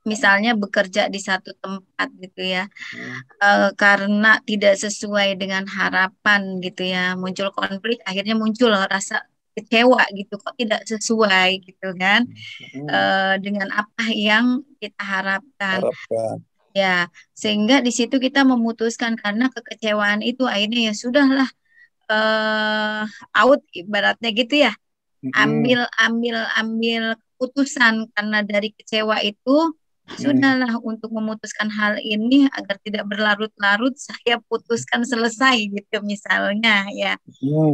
Misalnya bekerja di satu tempat gitu ya, karena tidak sesuai dengan harapan gitu ya, muncul konflik, akhirnya muncul rasa kecewa gitu, kok tidak sesuai gitu kan, dengan apa yang kita harapkan. Ya, sehingga di situ kita memutuskan karena kekecewaan itu akhirnya ya sudahlah, out ibaratnya gitu ya. Ambil keputusan karena dari kecewa itu sudahlah untuk memutuskan hal ini agar tidak berlarut-larut saya putuskan selesai gitu misalnya ya.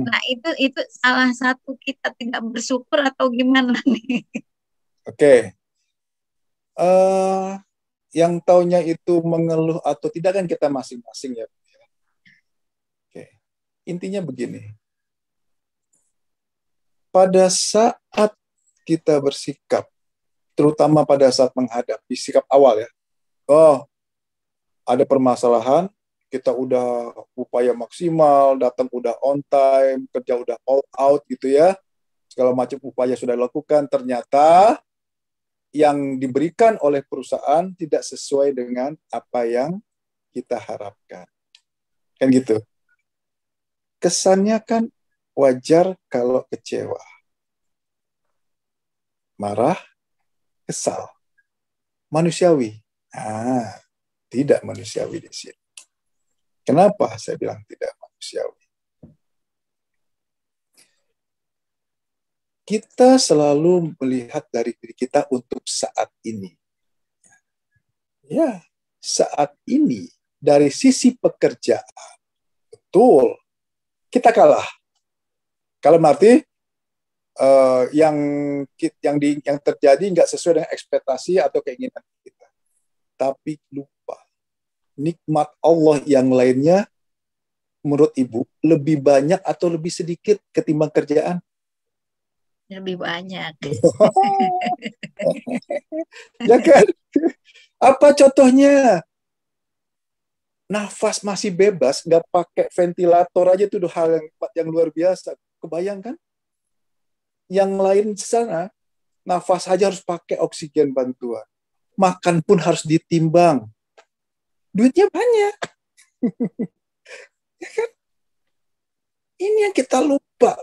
Nah itu salah satu kita tidak bersyukur atau gimana nih? Oke. Yang taunya itu mengeluh atau tidak kan kita masing-masing ya. Oke. Intinya begini. Pada saat kita bersikap, terutama pada saat menghadapi sikap awal ya. Oh, ada permasalahan, kita udah upaya maksimal, datang udah on time, kerja udah all out gitu ya. Segala macam upaya sudah dilakukan, ternyata yang diberikan oleh perusahaan tidak sesuai dengan apa yang kita harapkan. Kan gitu. Kesannya kan wajar kalau kecewa. Marah, kesal. Manusiawi. Tidak manusiawi di sini. Kenapa saya bilang tidak manusiawi? Kita selalu melihat dari diri kita untuk saat ini. Ya, saat ini dari sisi pekerjaan. Betul. Kita kalah. Kalau berarti yang terjadi nggak sesuai dengan ekspektasi atau keinginan kita. Tapi lupa. Nikmat Allah yang lainnya, menurut Ibu, lebih banyak atau lebih sedikit ketimbang kerjaan? Lebih banyak. Ya kan? Apa contohnya? Nafas masih bebas, nggak pakai ventilator aja itu hal yang luar biasa. Kebayangkan? Yang lain di sana, nafas aja harus pakai oksigen bantuan. Makan pun harus ditimbang. Duitnya banyak. Ya kan? Ini yang kita lupa.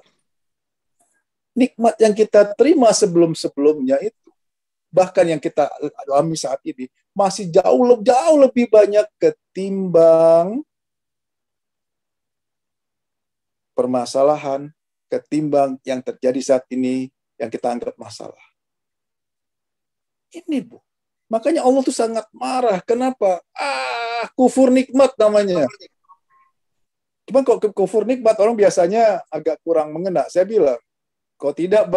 Nikmat yang kita terima sebelum-sebelumnya itu, bahkan yang kita alami saat ini, masih jauh lebih banyak ketimbang permasalahan, ketimbang yang terjadi saat ini yang kita anggap masalah. Ini, Bu. Makanya Allah tuh sangat marah. Kenapa? Kufur nikmat namanya. Cuman kalau kufur nikmat, orang biasanya agak kurang mengena. Saya bilang, kalau tidak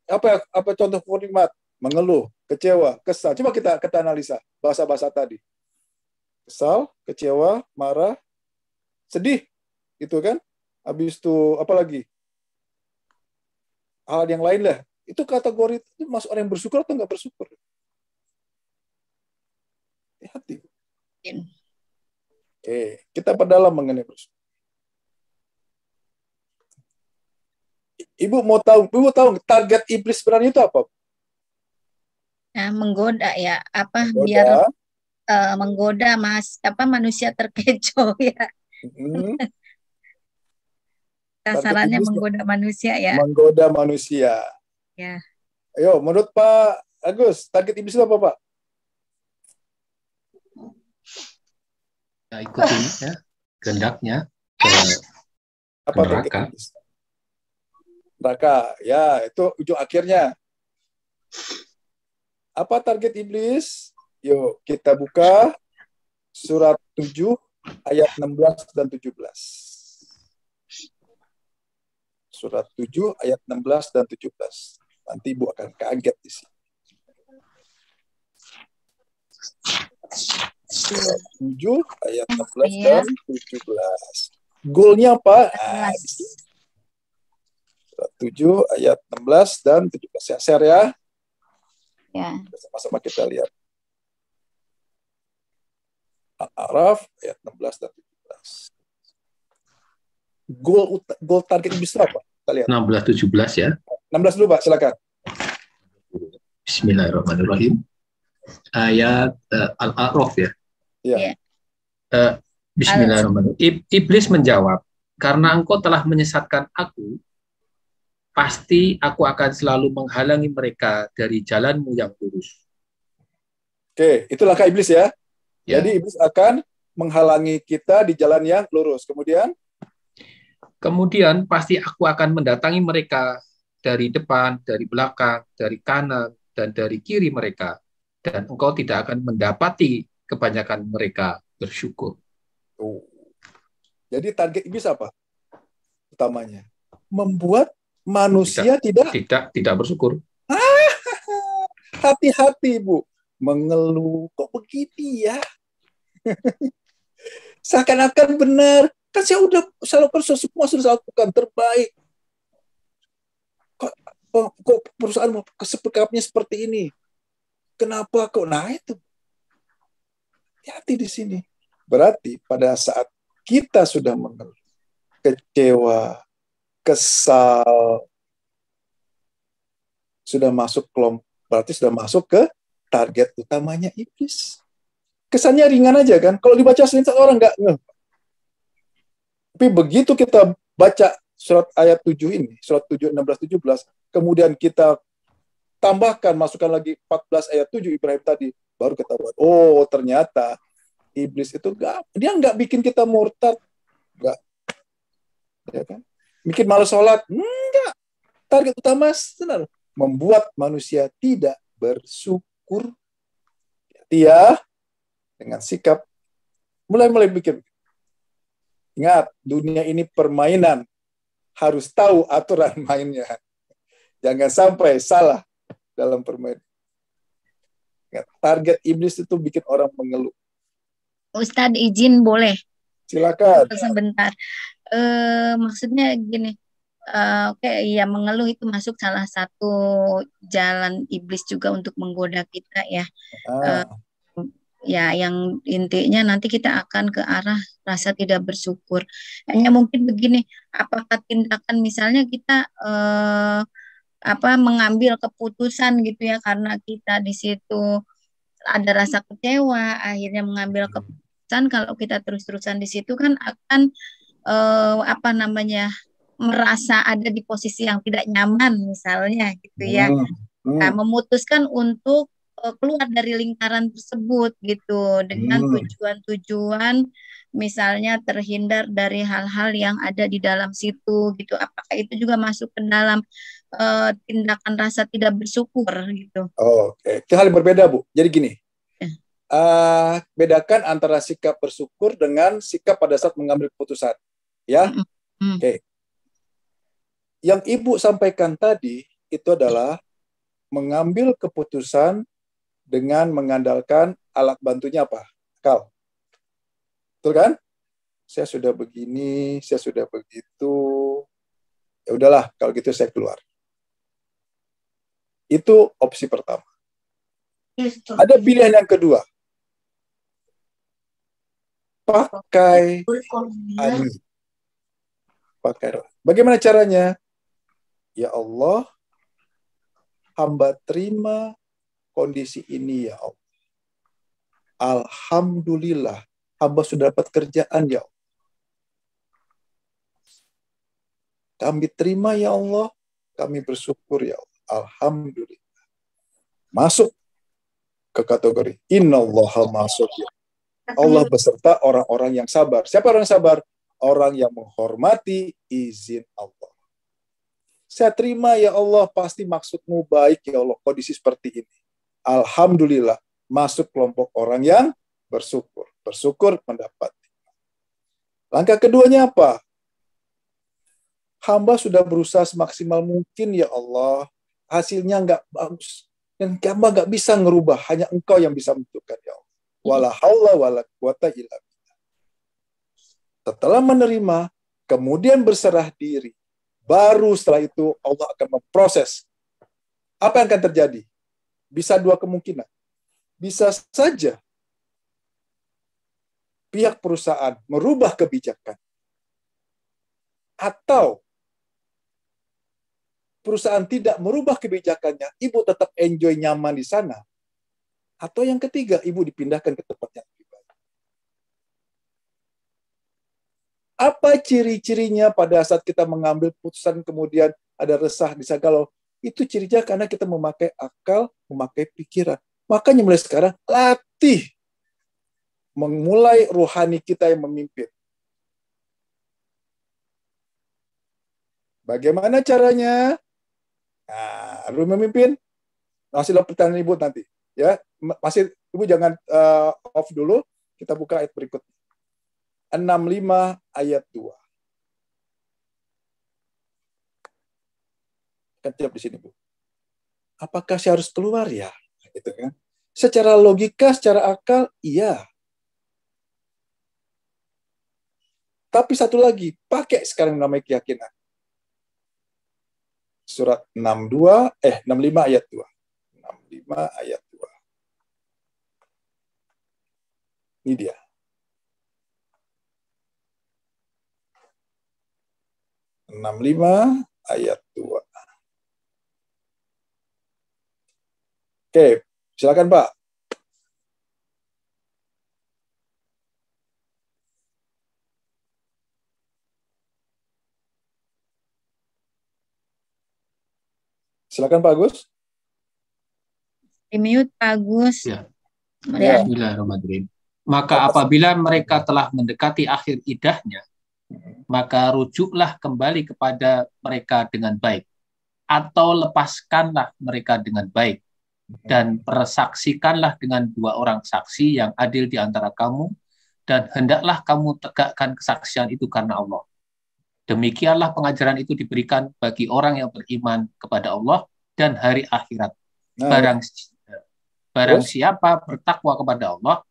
apa contoh kufur nikmat? Mengeluh, kecewa, kesal. Coba kita analisa bahasa-bahasa tadi. Kesal, kecewa, marah, sedih, gitu kan? Habis itu apa lagi? Hal yang lain lah. Itu kategori itu masuk orang yang bersyukur atau nggak bersyukur? Hati. Oke, kita perdalam mengenai bersyukur. Ibu tahu target iblis sebenarnya itu apa? Nah, menggoda ya, Menggoda. biar menggoda manusia terkecoh ya. Sasarannya menggoda manusia ya. Menggoda manusia. Ya. Ayo, menurut Pak Agus, target iblis itu apa, Pak? Ya, ikutin ya kehendaknya ke neraka. Neraka, ya itu ujung akhirnya. Apa target iblis? Yuk kita buka surat 7 ayat 16 dan 17. Surat 7 ayat 16 dan 17. Nanti Ibu akan kaget di sini. Surat 7 ayat 16 dan 17. Goalnya apa? Surat 7 ayat 16 dan 17. Ya, share ya. Ya. Sama-sama kita lihat. Al-A'raf ayat 16 dan 17. Goal target iblis apa? Kita lihat. 16 17 ya. 16 dulu, Pak, silakan. Bismillahirrahmanirrahim. Ayat Al-A'raf ya. Ya. Bismillahirrahmanirrahim. Iblis menjawab, "Karena engkau telah menyesatkan aku, pasti aku akan selalu menghalangi mereka dari jalanmu yang lurus." Oke, itulah langkah iblis ya. Ya. Jadi iblis akan menghalangi kita di jalan yang lurus. Kemudian pasti aku akan mendatangi mereka dari depan, dari belakang, dari kanan, dan dari kiri mereka. Dan engkau tidak akan mendapati kebanyakan mereka bersyukur. Jadi target iblis apa? Utamanya membuat manusia tidak bersyukur. Hati-hati, Bu. Mengeluh, kok begini ya? Seakan-akan benar. Kan saya udah semua sudah lakukan terbaik. Kok perusahaan kesepakatnya seperti ini? Kenapa kok? Nah itu. Hati di sini. Berarti pada saat kita sudah mengeluh, kecewa, kesal, sudah masuk kelompok, berarti sudah masuk ke target utamanya iblis. Kesannya ringan aja kan? Kalau dibaca selintas orang nggak ngeh. Tapi begitu kita baca surat ayat 7 ini, surat 7, 16, 17, kemudian kita tambahkan, masukkan lagi 14 ayat 7 Ibrahim tadi, baru ketahuan, oh ternyata iblis itu dia nggak bikin kita murtad, nggak, ya kan? Bikin malas sholat, enggak. Target utama sebenarnya membuat manusia tidak bersyukur. Dia dengan sikap mulai bikin. Ingat, dunia ini permainan. Harus tahu aturan mainnya. Jangan sampai salah dalam permainan. Target iblis itu bikin orang mengeluh. Ustadz izin boleh? Silakan. Sebentar. Maksudnya gini. Oke, ya mengeluh itu masuk salah satu jalan iblis juga untuk menggoda kita ya. Ya, yang intinya nanti kita akan ke arah rasa tidak bersyukur. Hanya mungkin begini, apakah tindakan misalnya kita mengambil keputusan gitu ya, karena kita di situ ada rasa kecewa, akhirnya mengambil keputusan keputusan kalau kita terus-terusan di situ kan akan apa namanya merasa ada di posisi yang tidak nyaman misalnya gitu ya. Nah, memutuskan untuk keluar dari lingkaran tersebut gitu dengan tujuan-tujuan misalnya terhindar dari hal-hal yang ada di dalam situ gitu. Apakah itu juga masuk ke dalam tindakan rasa tidak bersyukur gitu? Oke, itu hal yang berbeda, Bu. Jadi gini, Ya. bedakan antara sikap bersyukur dengan sikap pada saat mengambil keputusan. Ya, oke. Yang Ibu sampaikan tadi itu adalah mengambil keputusan dengan mengandalkan alat bantunya apa? Akal. Betul kan? Saya sudah begini, saya sudah begitu. Ya udahlah, kalau gitu saya keluar. Itu opsi pertama. Ada pilihan yang kedua. Pakai ani. Pakai roh. Bagaimana caranya? Ya Allah, hamba terima kondisi ini ya Allah. Alhamdulillah, hamba sudah dapat kerjaan ya Allah. Kami terima ya Allah, kami bersyukur ya Allah. Alhamdulillah. Masuk ke kategori innallaha ma'as-sabirin. Allah beserta orang-orang yang sabar. Siapa orang yang sabar? Orang yang menghormati izin Allah. Saya terima ya Allah, pasti maksudmu baik ya Allah, kondisi seperti ini. Alhamdulillah, masuk kelompok orang yang bersyukur. Bersyukur mendapat. Langkah keduanya apa? Hamba sudah berusaha semaksimal mungkin ya Allah, hasilnya nggak bagus. Dan hamba nggak bisa ngerubah, hanya Engkau yang bisa menentukan ya Allah. Wala haula wala quwata illa billah. Setelah menerima, kemudian berserah diri, baru setelah itu Allah akan memproses. Apa yang akan terjadi? Bisa dua kemungkinan. Bisa saja pihak perusahaan merubah kebijakan. Atau perusahaan tidak merubah kebijakannya, ibu tetap enjoy nyaman di sana. Atau yang ketiga, ibu dipindahkan ke tempat yang lebih baik. Apa ciri-cirinya pada saat kita mengambil putusan kemudian ada resah di sana? Kalau itu cirinya karena kita memakai akal, memakai pikiran. Makanya mulai sekarang latih memulai rohani kita yang memimpin. Bagaimana caranya? Nah, memimpin. Masih pertanyaan ibu nanti, ya. Masih ibu jangan off dulu. Kita buka ayat berikutnya. 65 ayat 2. Kan tiap di sini, Bu. Apakah saya harus keluar ya? Gitu kan. Secara logika, secara akal, iya. Tapi satu lagi, pakai sekarang namanya keyakinan. Surat 65 ayat 2. 65 ayat 2. Ini dia. (65) ayat 2. Oke, silakan Pak. Silakan Pak Agus. Di mute Pak Agus. Ya. Bismillahirrahmanirrahim. Maka apabila mereka telah mendekati akhir idahnya, maka rujuklah kembali kepada mereka dengan baik, atau lepaskanlah mereka dengan baik, dan persaksikanlah dengan 2 orang saksi yang adil di antara kamu, dan hendaklah kamu tegakkan kesaksian itu karena Allah. Demikianlah pengajaran itu diberikan bagi orang yang beriman kepada Allah dan hari akhirat. Barang siapa bertakwa kepada Allah,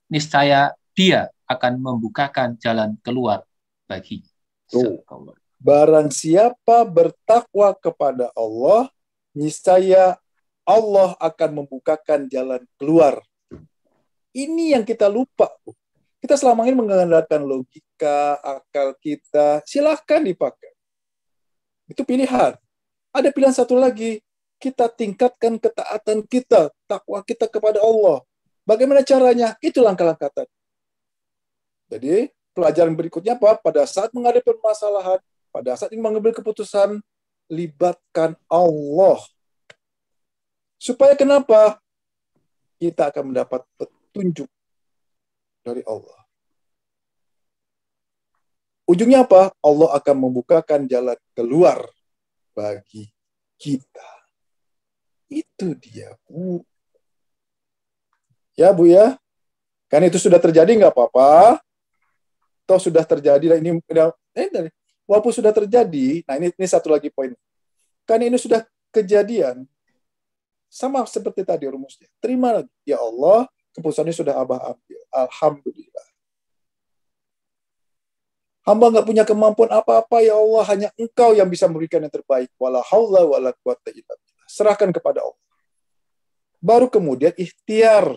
niscaya dia akan membukakan jalan keluar bagi. Barang siapa bertakwa kepada Allah, niscaya Allah akan membukakan jalan keluar. Ini yang kita lupa. Kita selama ini mengandalkan logika, akal kita. Silahkan dipakai. Itu pilihan. Ada pilihan satu lagi. Kita tingkatkan ketaatan kita, takwa kita kepada Allah. Bagaimana caranya? Itu langkah-langkah tadi. Jadi pelajaran berikutnya apa? Pada saat menghadapi permasalahan, pada saat ingin mengambil keputusan, libatkan Allah. Supaya kenapa? Kita akan mendapat petunjuk dari Allah. Ujungnya apa? Allah akan membukakan jalan keluar bagi kita. Itu dia, Bu. Ya, Bu ya. Kan itu sudah terjadi nggak apa-apa. Toh sudah terjadi. Walaupun sudah terjadi, nah ini satu lagi poin. Kan ini sudah kejadian. Sama seperti tadi rumusnya. Terima lagi. Ya Allah, keputusannya sudah Abah ambil. Alhamdulillah. Hamba nggak punya kemampuan apa-apa, ya Allah. Hanya Engkau yang bisa memberikan yang terbaik. Wala haula wala quwata illa billah. Serahkan kepada Allah. Baru kemudian ikhtiar.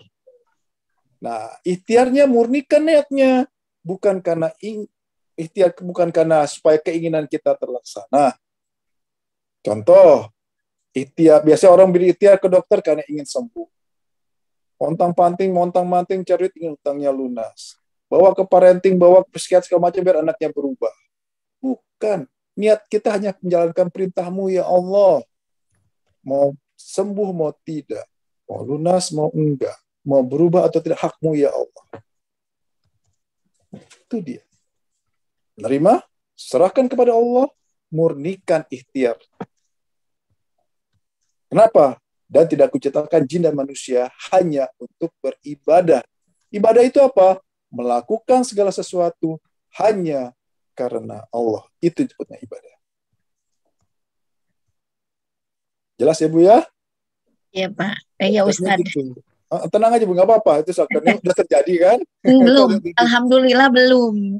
Nah, ikhtiarnya murnikan niatnya. Bukan karena ikhtiar, bukan karena supaya keinginan kita terlaksana. Contoh, ikhtiar, biasanya orang beri ikhtiar ke dokter karena ingin sembuh. Montang-manting, cari ingin utangnya lunas. Bawa ke parenting, bawa ke psikiater segala macam biar anaknya berubah. Bukan. Niat kita hanya menjalankan perintah-Mu, ya Allah. Mau sembuh, mau tidak. Mau lunas, mau enggak. Mau berubah atau tidak, hak-Mu, ya Allah. Itu dia. Menerima, serahkan kepada Allah, murnikan ikhtiar. Kenapa? Dan tidak kuciptakan jin dan manusia hanya untuk beribadah. Ibadah itu apa? Melakukan segala sesuatu hanya karena Allah. Itu disebutnya ibadah. Jelas ya, Bu ya? Iya, Pak. Ya, Ustadz. Gitu. Tenang aja, Bu, nggak apa-apa. Itu soalnya udah terjadi kan? Belum. Alhamdulillah belum.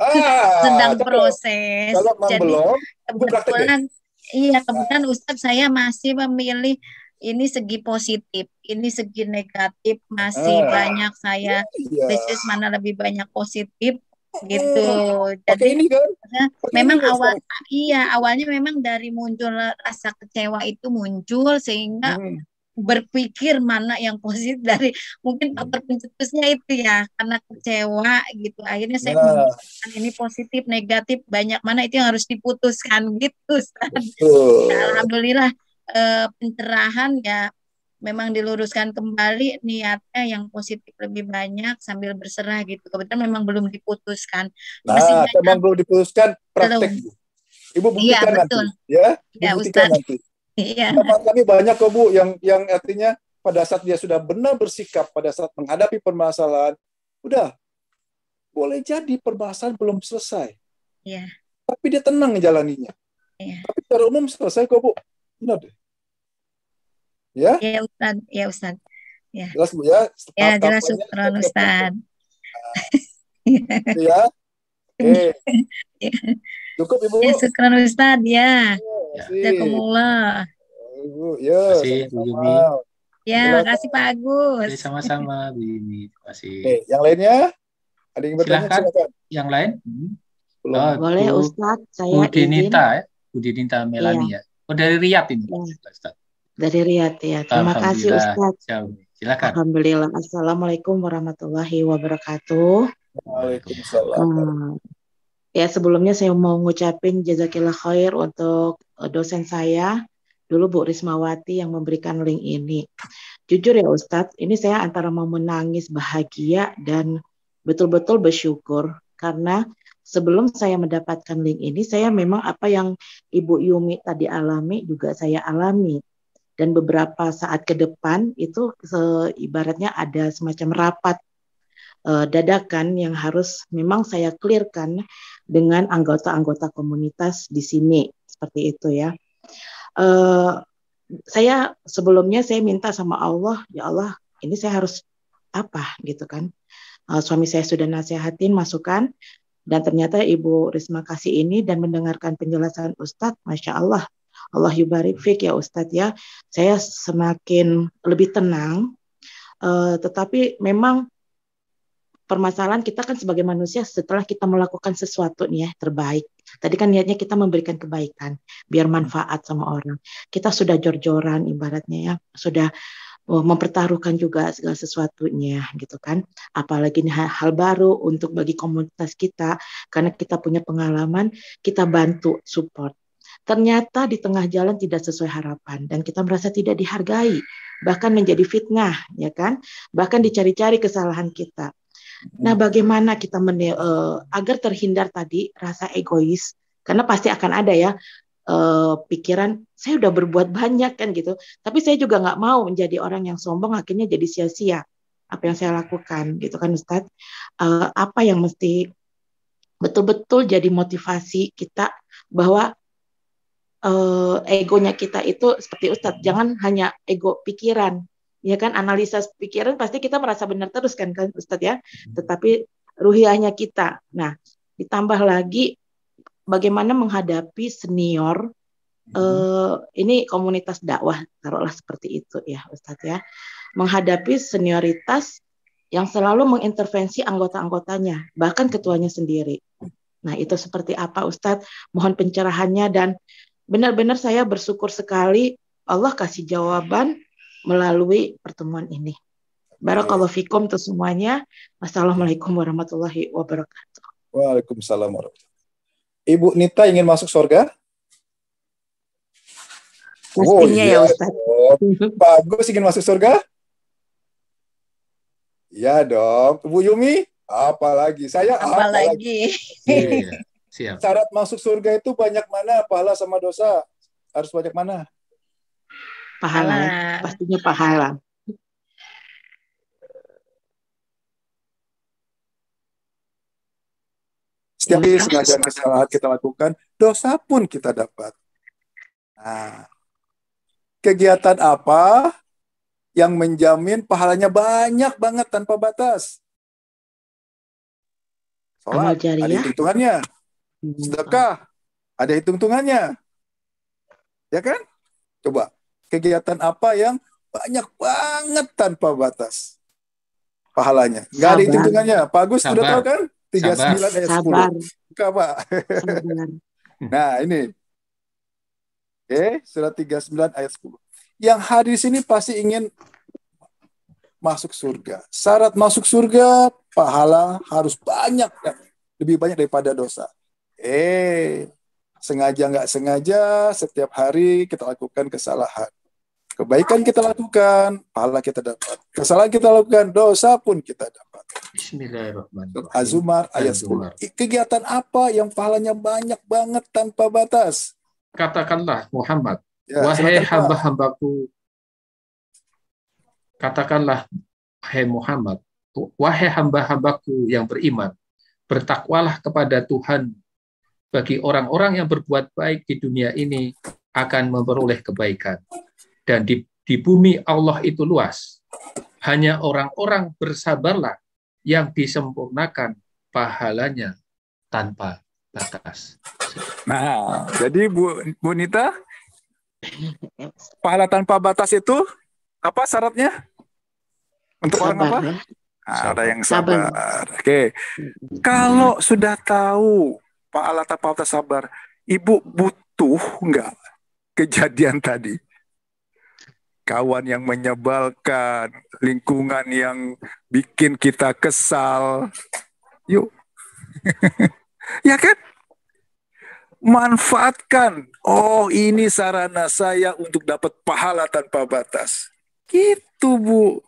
Sedang proses. Kalau Jadi belum, kebetulan Ustadz saya masih memilih ini segi positif, ini segi negatif, masih banyak saya riset mana lebih banyak positif gitu. Jadi ini kan? memang awalnya memang dari muncul rasa kecewa itu muncul sehingga berpikir mana yang positif dari mungkin faktor pencetusnya itu ya, karena kecewa gitu. Akhirnya saya memutuskan ini positif, negatif, banyak mana itu yang harus diputuskan gitu. Ya, alhamdulillah pencerahan ya memang diluruskan kembali niatnya yang positif lebih banyak sambil berserah gitu. Kebetulan memang belum diputuskan. Nah, memang belum diputuskan, praktek. Ibu buktikan nanti. Ya, buktikan nanti. Iya. Kami banyak kok, Bu, yang artinya pada saat dia sudah benar bersikap, pada saat menghadapi permasalahan, udah, boleh jadi permasalahan belum selesai. Iya. Tapi dia tenang menjalaninya. Iya. Tapi secara umum selesai kok, Bu. Benar deh. Ya? Ya, Ustaz. Ya, Ustaz. Ya. Jelas, Bu, ya? Ya, jelas, syukran, Ustaz. Ya? Oke. Cukup, Ibu? Ya, syukran, Ustaz. Ya. Jazakumullah. Ibu, ya. Terima kasih, Bu Yumi. Ya, makasih Pak Agus. Sama-sama, Bu Yumi. Terima kasih. Yang lainnya? Ada yang bertanya? Silakan. Yang lain? Boleh, Ustadz. Saya Bu Dinita, ya? Bu Dinita Melani, ya? Oh, dari Riyadh ini, Ustadz. Dari Riyadh, ya. Terima kasih, Ustadz. Silakan. Alhamdulillah. Assalamualaikum warahmatullahi wabarakatuh. Waalaikumsalam. Ya, sebelumnya saya mau ngucapin jazakillah khair untuk dosen saya, dulu Bu Rismawati yang memberikan link ini. Jujur ya Ustadz, ini saya antara mau menangis bahagia dan betul-betul bersyukur karena sebelum saya mendapatkan link ini, saya memang apa yang Ibu Yumi tadi alami juga saya alami. Dan beberapa saat ke depan itu ibaratnya ada semacam rapat dadakan yang harus memang saya clearkan dengan anggota-anggota komunitas di sini. Seperti itu ya. Saya sebelumnya saya minta sama Allah, ya Allah ini saya harus apa gitu kan. Suami saya sudah nasihatin, masukan, dan ternyata Ibu Risma kasih ini dan mendengarkan penjelasan Ustadz, Masya Allah, Allah yubarik fik ya Ustadz ya, saya semakin lebih tenang, tetapi memang permasalahan kita kan sebagai manusia setelah kita melakukan sesuatu nih ya terbaik. Tadi kan niatnya kita memberikan kebaikan biar manfaat sama orang. Kita sudah jor-joran ibaratnya ya, sudah mempertaruhkan juga segala sesuatunya gitu kan. Apalagi ini hal baru untuk bagi komunitas kita, karena kita punya pengalaman, kita bantu support. Ternyata di tengah jalan tidak sesuai harapan dan kita merasa tidak dihargai, bahkan menjadi fitnah, ya kan? Bahkan dicari-cari kesalahan kita. Nah, bagaimana kita agar terhindar tadi rasa egois, karena pasti akan ada ya pikiran saya udah berbuat banyak kan gitu, tapi saya juga nggak mau menjadi orang yang sombong akhirnya jadi sia-sia apa yang saya lakukan gitu kan Ustadz. Apa yang mesti betul-betul jadi motivasi kita bahwa egonya kita itu seperti Ustadz, jangan hanya ego pikiran, ya kan, analisa pikiran pasti kita merasa benar terus kan Ustadz ya, tetapi ruhiyahnya kita. Nah, ditambah lagi bagaimana menghadapi senior, ini komunitas dakwah, taruhlah seperti itu ya Ustadz ya, menghadapi senioritas yang selalu mengintervensi anggota-anggotanya, bahkan ketuanya sendiri. Nah, itu seperti apa Ustadz? Mohon pencerahannya, dan benar-benar saya bersyukur sekali Allah kasih jawaban melalui pertemuan ini. Barakallahu fikum untuk semuanya. Wassalamualaikum warahmatullahi wabarakatuh. Waalaikumsalam warahmatullahi. Ibu Nita ingin masuk surga? Pastinya ya Ustaz. Pak Agus ingin masuk surga? Ya dong. Bu Yumi? Apalagi? Saya apalagi? Siap. Syarat masuk surga itu banyak mana? Pahala sama dosa? Harus banyak mana? Pahala. Pastinya pahala. Setiap sengaja kesalahan kita lakukan, dosa pun kita dapat. Nah, kegiatan apa yang menjamin pahalanya banyak banget tanpa batas? Sholat, ada hitung-hitungannya. Sedekah, ada hitung-hitungannya. Ya kan? Coba, kegiatan apa yang banyak banget tanpa batas pahalanya? Nggak ada hitung-hitungannya. Pak Agus sudah tahu kan? 39 ayat 10. Buka, Pak. Nah, ini. Surat 39 ayat 10. Yang hadis ini pasti ingin masuk surga. Syarat masuk surga, pahala harus banyak. Lebih banyak daripada dosa. Sengaja nggak sengaja, setiap hari kita lakukan kesalahan. Kebaikan kita lakukan, pahala kita dapat. Kesalahan kita lakukan, dosa pun kita dapat. Bismillahirrahmanirrahim. Az-Zumar ayat 10. Kegiatan apa yang pahalanya banyak banget tanpa batas? Katakanlah Muhammad, wahai hamba-hambaku. Katakanlah, wahai Muhammad, wahai hamba-hambaku yang beriman, bertakwalah kepada Tuhan. Bagi orang-orang yang berbuat baik di dunia ini akan memperoleh kebaikan. Dan di bumi Allah itu luas. Hanya orang-orang bersabarlah yang disempurnakan pahalanya tanpa batas. Nah, jadi Bu Nita, pahala tanpa batas itu apa syaratnya? Untuk sabar, orang apa? Ya? Ada yang sabar. Oke. Kalau sudah tahu pahala tanpa batas sabar, Ibu butuh nggak kejadian tadi? Kawan yang menyebalkan, lingkungan yang bikin kita kesal. Yuk. Ya kan? Manfaatkan. Oh, ini sarana saya untuk dapat pahala tanpa batas. Gitu, Bu.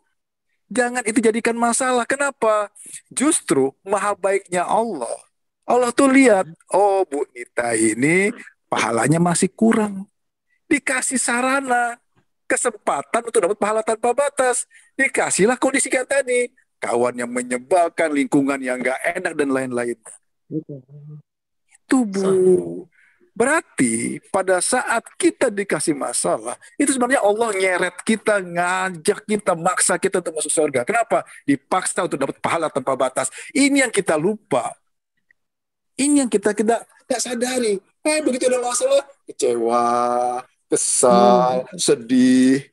Jangan itu jadikan masalah. Kenapa? Justru maha baiknya Allah. Allah tuh lihat, oh Bu Nita ini pahalanya masih kurang. Dikasih sarana, kesempatan untuk dapat pahala tanpa batas. Dikasihlah kondisi kayak tadi. Kawan yang menyebalkan, lingkungan yang gak enak, dan lain-lain. Itu, Bu. Berarti pada saat kita dikasih masalah, itu sebenarnya Allah nyeret kita, ngajak kita, maksa kita untuk masuk surga. Kenapa? Dipaksa untuk dapat pahala tanpa batas. Ini yang kita lupa. Ini yang kita nggak sadari. Begitu ada masalah, kecewa, kesal, sedih.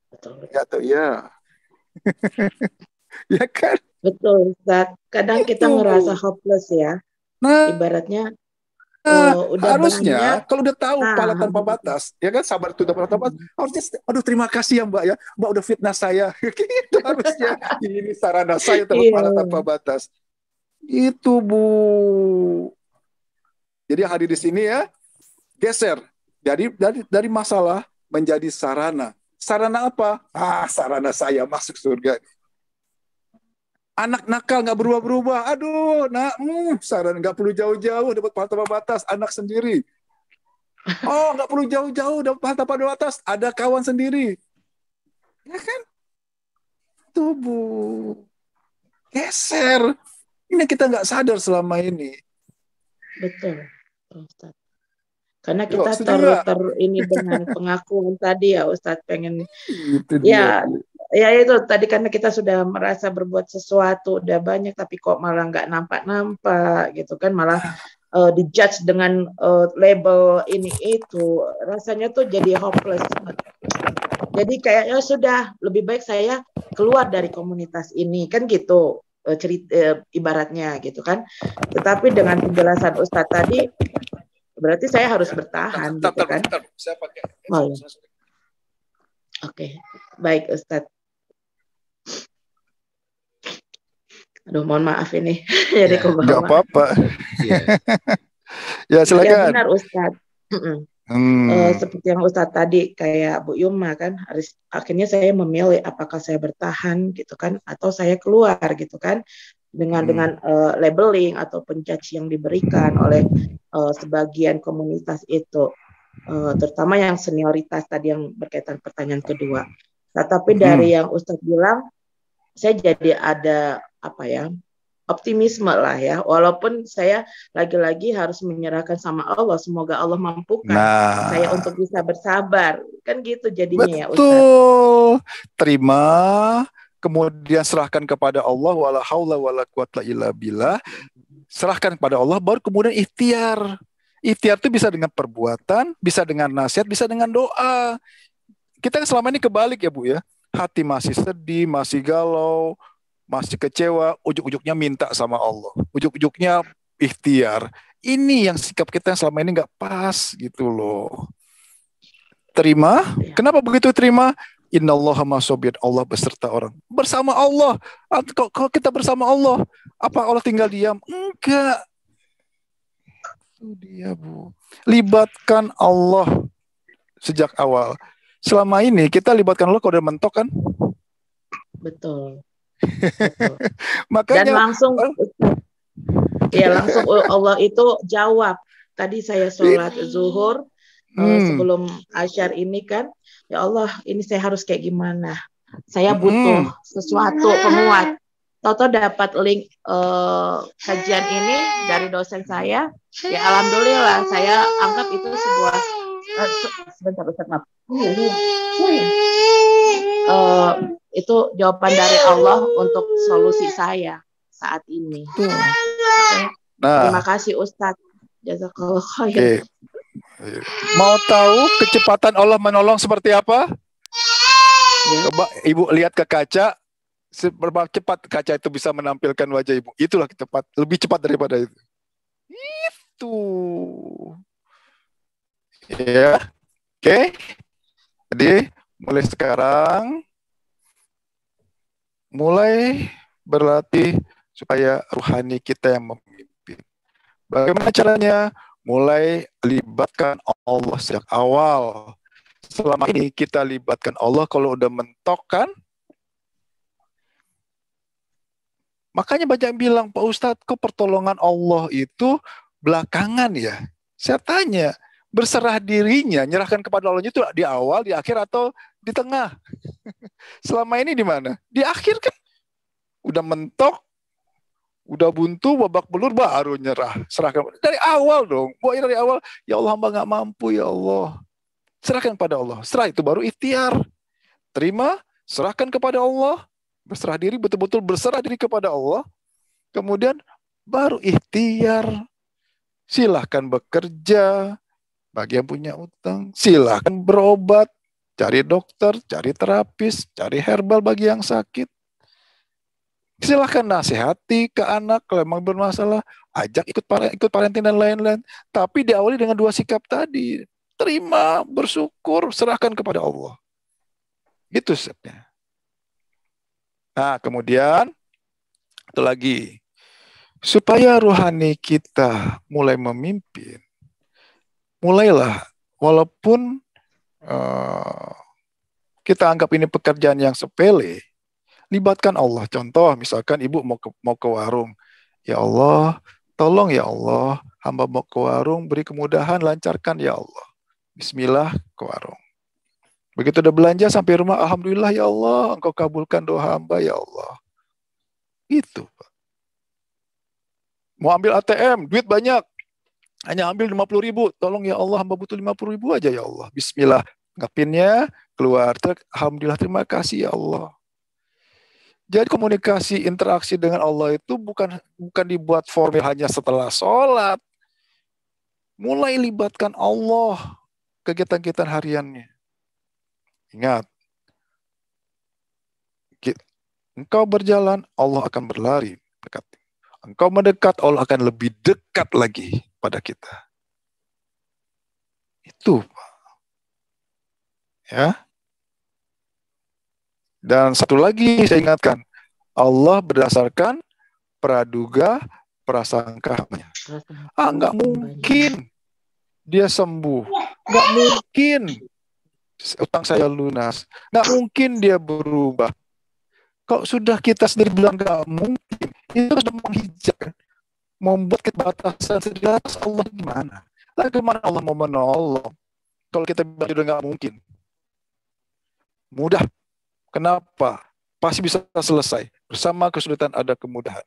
Betul. Ya. Ya kan? Betul, Ustaz. Kadang kita ngerasa hopeless ya. Ibaratnya udah harusnya banyak. kalau udah tahu pahala Nah, tanpa batas, ya kan, sabar itu udah pahala tanpa batas, harusnya, aduh terima kasih ya Mbak ya, Mbak udah fitnah saya, gitu harusnya. Ini sarana saya dapat iya, pahala tanpa batas. Itu Bu. Jadi yang hadir di sini ya, geser dari masalah menjadi sarana. Sarana apa? Sarana saya masuk surga. Anak nakal nggak berubah-berubah. Aduh, sarana nggak perlu jauh-jauh dapat pahala tanpa batas, anak sendiri. Oh, nggak perlu jauh-jauh dapat pahala tanpa batas, ada kawan sendiri. Ya kan? Tuh, Bu. Geser. Ini kita nggak sadar selama ini. betul, Ustaz. Karena Yuk, kita setuju nggak? ini dengan pengakuan tadi ya Ustaz, pengen Itu dia. ya itu tadi, karena kita sudah merasa berbuat sesuatu udah banyak tapi kok malah nggak nampak gitu kan, malah dijudge dengan label ini itu, rasanya tuh jadi hopeless. Jadi kayaknya sudah lebih baik saya keluar dari komunitas ini kan gitu, cerita ibaratnya gitu kan. Tetapi dengan penjelasan Ustadz tadi, berarti saya harus bertahan gitu kan. Saya pakai. Oh, ya. Oke, baik Ustadz. Aduh, mohon maaf ini. Jadi nggak apa-apa. Ya Ya silakan. benar Ustadz. Seperti yang Ustadz tadi kayak Bu Yuma kan, akhirnya saya memilih apakah saya bertahan gitu kan atau saya keluar gitu kan, dengan labeling atau penjudge yang diberikan oleh sebagian komunitas itu, terutama yang senioritas tadi yang berkaitan pertanyaan kedua. Tetapi dari yang Ustadz bilang, saya jadi ada optimisme lah ya, walaupun saya lagi-lagi harus menyerahkan sama Allah, semoga Allah mampukan saya untuk bisa bersabar, kan gitu jadinya. Betul. Ya Ustaz. Terima, kemudian serahkan kepada Allah, wala haula wala quwata illa billah, serahkan kepada Allah, baru kemudian ikhtiar. Ikhtiar itu bisa dengan perbuatan, bisa dengan nasihat, bisa dengan doa. Kita selama ini kebalik ya Bu ya, hati masih sedih, masih galau, masih kecewa, ujuk-ujuknya minta sama Allah, ujuk-ujuknya ikhtiar. Ini yang sikap kita yang selama ini nggak pas gitu loh. Terima, kenapa begitu terima? Innallaha ma'as-sabirin, Allah beserta orang. Bersama Allah. Kalau kita bersama Allah, apa Allah tinggal diam? Enggak. Itu dia Bu. Libatkan Allah sejak awal. Selama ini kita libatkan Allah kalau udah mentok kan? Betul. Makanya, dan langsung Allah itu jawab. Tadi saya sholat zuhur sebelum asyar ini kan, ya Allah ini saya harus kayak gimana, saya butuh sesuatu penguat. Toto dapat link kajian ini dari dosen saya, ya alhamdulillah saya anggap itu sebuah sebentar Ustaz, maaf. Itu jawaban dari Allah untuk solusi saya saat ini. Terima kasih Ustadz. Jazakallah khair. Mau tahu kecepatan Allah menolong seperti apa? Coba Ibu lihat ke kaca, seberapa cepat kaca itu bisa menampilkan wajah Ibu. Itulah lebih cepat daripada itu. Itu. Ya. Oke. Jadi mulai sekarang berlatih supaya rohani kita yang memimpin. Bagaimana caranya? Mulai libatkan Allah sejak awal. Selama ini kita libatkan Allah, kalau udah mentok kan? Makanya banyak yang bilang, Pak Ustadz, kok pertolongan Allah itu belakangan ya? Saya tanya, berserah dirinya, nyerahkan kepada Allah itu di awal, di akhir, atau di tengah? Selama ini di mana? Di akhir kan? Udah mentok, udah buntu, babak belur, baru nyerah. Serahkan dari awal dong. Dari awal, ya Allah hamba nggak mampu ya Allah. Serahkan kepada Allah. Setelah itu baru ikhtiar. Terima, serahkan kepada Allah. Berserah diri, betul-betul berserah diri kepada Allah. Kemudian baru ikhtiar. Silahkan bekerja. Bagi yang punya utang, silahkan berobat. Cari dokter, cari terapis, cari herbal bagi yang sakit. Silahkan nasihati ke anak kalau memang bermasalah, ajak ikut parenting dan lain-lain. Tapi diawali dengan 2 sikap tadi. Terima, bersyukur, serahkan kepada Allah. Itu stepnya. Nah, kemudian itu lagi. Supaya rohani kita mulai memimpin, mulailah walaupun kita anggap ini pekerjaan yang sepele, libatkan Allah. Contoh, misalkan ibu mau ke warung. Ya Allah, tolong ya Allah, hamba mau ke warung, beri kemudahan, lancarkan ya Allah. Bismillah, ke warung. Begitu udah belanja sampai rumah, alhamdulillah ya Allah, engkau kabulkan doa hamba ya Allah. Itu. Mau ambil ATM, duit banyak. Hanya ambil 50.000. Tolong ya Allah, hamba butuh 50.000 aja ya Allah. Bismillah. Ngapinnya, keluar. Alhamdulillah, terima kasih ya Allah. Jadi komunikasi, interaksi dengan Allah itu bukan dibuat formal hanya setelah sholat. Mulai libatkan Allah kegiatan-kegiatan hariannya. Ingat, engkau berjalan, Allah akan berlari dekat. Engkau mendekat, Allah akan lebih dekat lagi pada kita. Itu, ya. Dan satu lagi saya ingatkan, Allah berdasarkan praduga prasangka. Nggak mungkin dia sembuh, nggak mungkin utang saya lunas, nggak mungkin dia berubah. Kalau sudah kita sendiri bilang nggak mungkin, itu sudah menghijab, membuat batasan sendiri atas Allah gimana? Lalu kemana Allah mau menolong? Kalau kita bilang sudah nggak mungkin, mudah. Kenapa? Pasti bisa selesai. Bersama kesulitan ada kemudahan.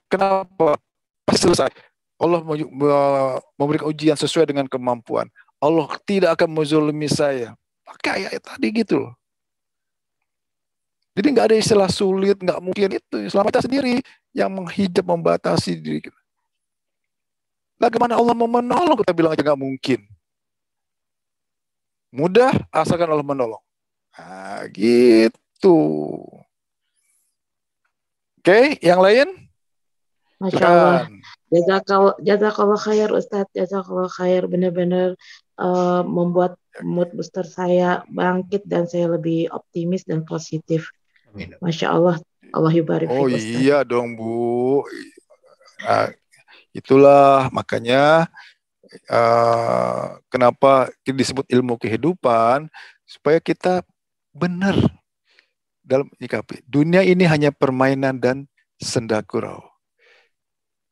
Kenapa? Pasti selesai. Allah memberikan ujian sesuai dengan kemampuan. Allah tidak akan menzalimi saya. Kayak tadi gitu loh. Jadi nggak ada istilah sulit, nggak mungkin itu. Selama kita sendiri yang menghijab, membatasi diri kita. Bagaimana Allah mau menolong? Kita bilang aja nggak mungkin. Mudah, asalkan Allah menolong. Nah, gitu. Oke, yang lain? Masya Allah. Jazakallah khair Ustadz, jazakallah khair, benar-benar membuat mood booster saya bangkit dan saya lebih optimis dan positif. Masya Allah, Allah yubarik. Oh iya dong Bu. Nah, itulah makanya kenapa disebut ilmu kehidupan, supaya kita benar dalam menyikapi. Dunia ini hanya permainan dan senda gurau.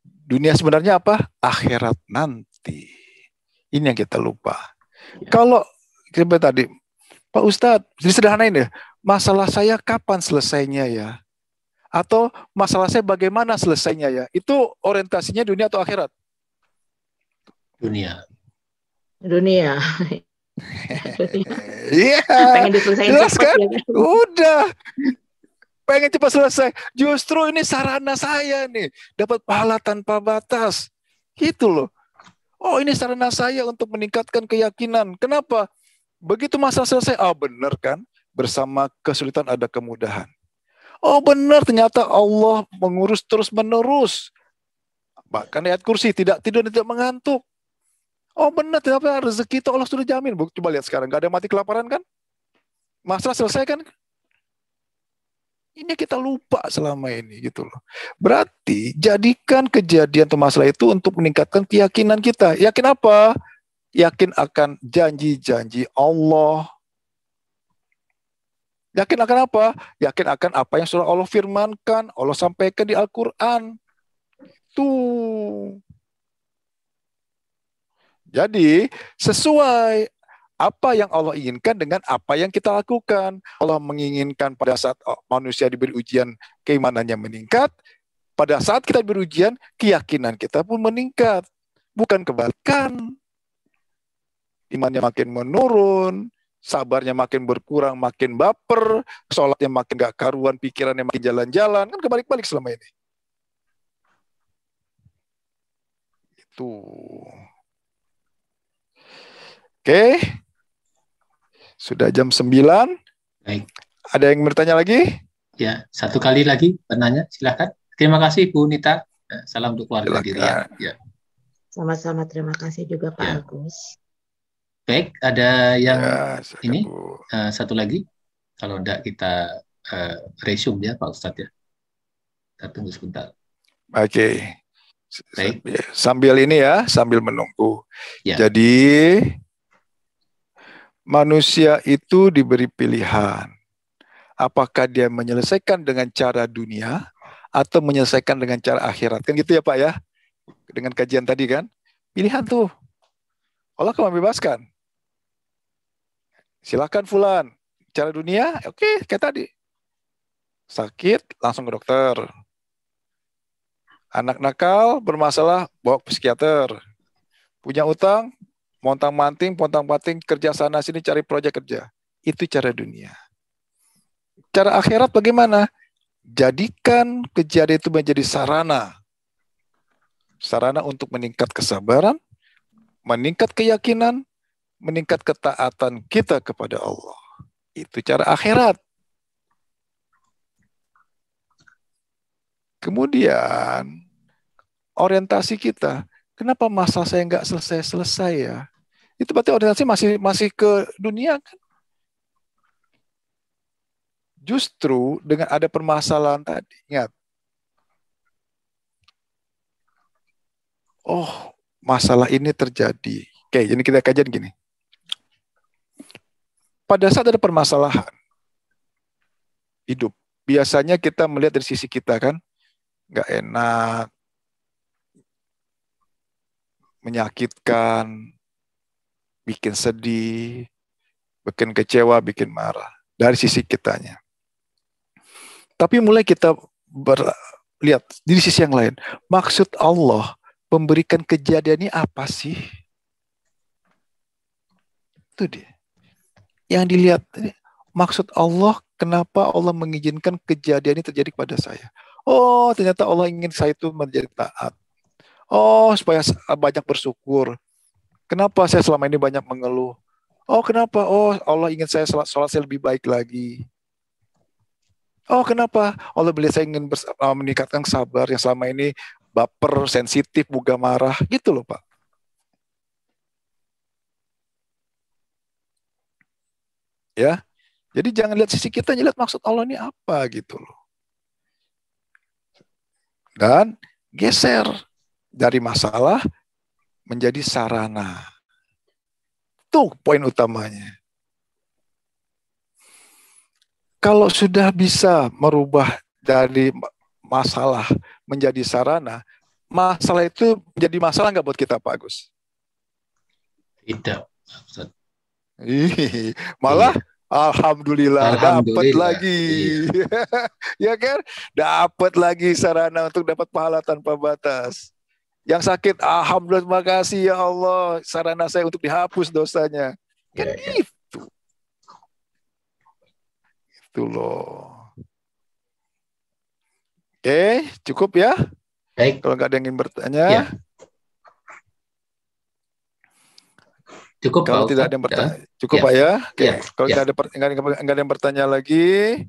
Dunia sebenarnya apa? Akhirat nanti. Ini yang kita lupa. Kalau kita tadi, Pak Ustadz, disederhanain ya, masalah saya kapan selesainya ya? Atau masalah saya bagaimana selesainya ya? Itu orientasinya dunia atau akhirat? Dunia. Dunia. Iya. Pengen diselesaikan jelas cepat kan? ya. Udah. Pengen cepat selesai. Justru ini sarana saya nih. Dapat pahala tanpa batas. Gitu loh. Oh, ini sarana saya untuk meningkatkan keyakinan. Kenapa? Begitu masalah selesai, benar kan? Bersama kesulitan ada kemudahan. Oh benar, ternyata Allah mengurus terus-menerus. Bahkan ayat kursi, tidak tidur, tidak mengantuk. Oh benar, ternyata rezeki itu Allah sudah jamin. Coba lihat sekarang, gak ada mati kelaparan kan? Masalah selesai kan? Ini kita lupa selama ini gitu loh. Berarti jadikan kejadian atau masalah itu untuk meningkatkan keyakinan kita. Yakin apa? Yakin akan janji-janji Allah. Yakin akan apa? Yakin akan apa yang sudah Allah firmankan, Allah sampaikan di Al-Quran. Tuh. Jadi sesuai apa yang Allah inginkan dengan apa yang kita lakukan. Allah menginginkan pada saat manusia diberi ujian keimanannya meningkat. Pada saat kita diberi ujian, keyakinan kita pun meningkat. Bukan kebalikan. Imannya makin menurun, sabarnya makin berkurang, makin baper, sholatnya makin gak karuan, pikirannya makin jalan-jalan. Kan kebalik-balik selama ini. Itu. Oke. Sudah jam 9. Baik. Ada yang bertanya lagi? Ya, satu kali lagi penanya, silakan. Terima kasih Bu Nita. Salam untuk keluarga di Riyadh. Silakan. Ya, Sama-sama, terima kasih juga Pak ya. Agus. Baik, ada yang Ya, silakan ini Bu. satu lagi. Kalau enggak kita resume ya Pak Ustadz ya. Kita tunggu sebentar. Oke. Baik. Sambil ini ya, sambil menunggu. Ya. Jadi manusia itu diberi pilihan. Apakah dia menyelesaikan dengan cara dunia atau menyelesaikan dengan cara akhirat. Kan gitu ya Pak ya? Dengan kajian tadi kan. Pilihan tuh. Allah akan membebaskan. Silakan fulan. Cara dunia, oke, kayak tadi. Sakit, langsung ke dokter. Anak nakal, bermasalah, bawa ke psikiater. Punya utang, montang-manting, pontang-panting, kerja sana sini cari proyek kerja. Itu cara dunia. Cara akhirat bagaimana? Jadikan kejadian itu menjadi sarana. Sarana untuk meningkat kesabaran, meningkat keyakinan, meningkat ketaatan kita kepada Allah. Itu cara akhirat. Kemudian, orientasi kita. Kenapa masalah saya nggak selesai-selesai ya? Itu berarti orientasi masih ke dunia kan? Justru dengan ada permasalahan tadi, ingat. Oh, masalah ini terjadi. Oke, jadi kita kajian gini. Pada saat ada permasalahan hidup, biasanya kita melihat dari sisi kita kan, nggak enak, menyakitkan, bikin sedih, bikin kecewa, bikin marah. Dari sisi kitanya. Tapi mulai kita lihat di sisi yang lain. Maksud Allah memberikan kejadian ini apa sih? Itu dia. Yang dilihat, maksud Allah, kenapa Allah mengizinkan kejadian ini terjadi kepada saya? Oh, ternyata Allah ingin saya itu menjadi taat. Oh, supaya banyak bersyukur. Kenapa saya selama ini banyak mengeluh? Oh, kenapa? Oh, Allah ingin saya sholat saya lebih baik lagi. Oh, kenapa? Allah beli saya ingin meningkatkan sabar yang selama ini baper, sensitif, mudah marah. Gitu loh, Pak. Ya, jadi jangan lihat sisi kita, lihat maksud Allah ini apa gitu loh. Dan geser dari masalah menjadi sarana. Itu poin utamanya. Kalau sudah bisa merubah dari masalah menjadi sarana, masalah itu menjadi masalah nggak buat kita, Pak Agus? Tidak. Malah iya. Alhamdulillah dapat lagi. Iya. Ya kan? Dapat lagi sarana untuk dapat pahala tanpa batas. Yang sakit, alhamdulillah, terima kasih ya Allah, sarana saya untuk dihapus dosanya. Kan gitu. Itu loh. Oke, cukup ya? Baik. Kalau nggak ada yang ingin bertanya. Ya. Cukup, kalau Pak tidak ada yang bertanya, cukup Pak ya. Oke. Ya. Kalau nggak ada yang bertanya lagi,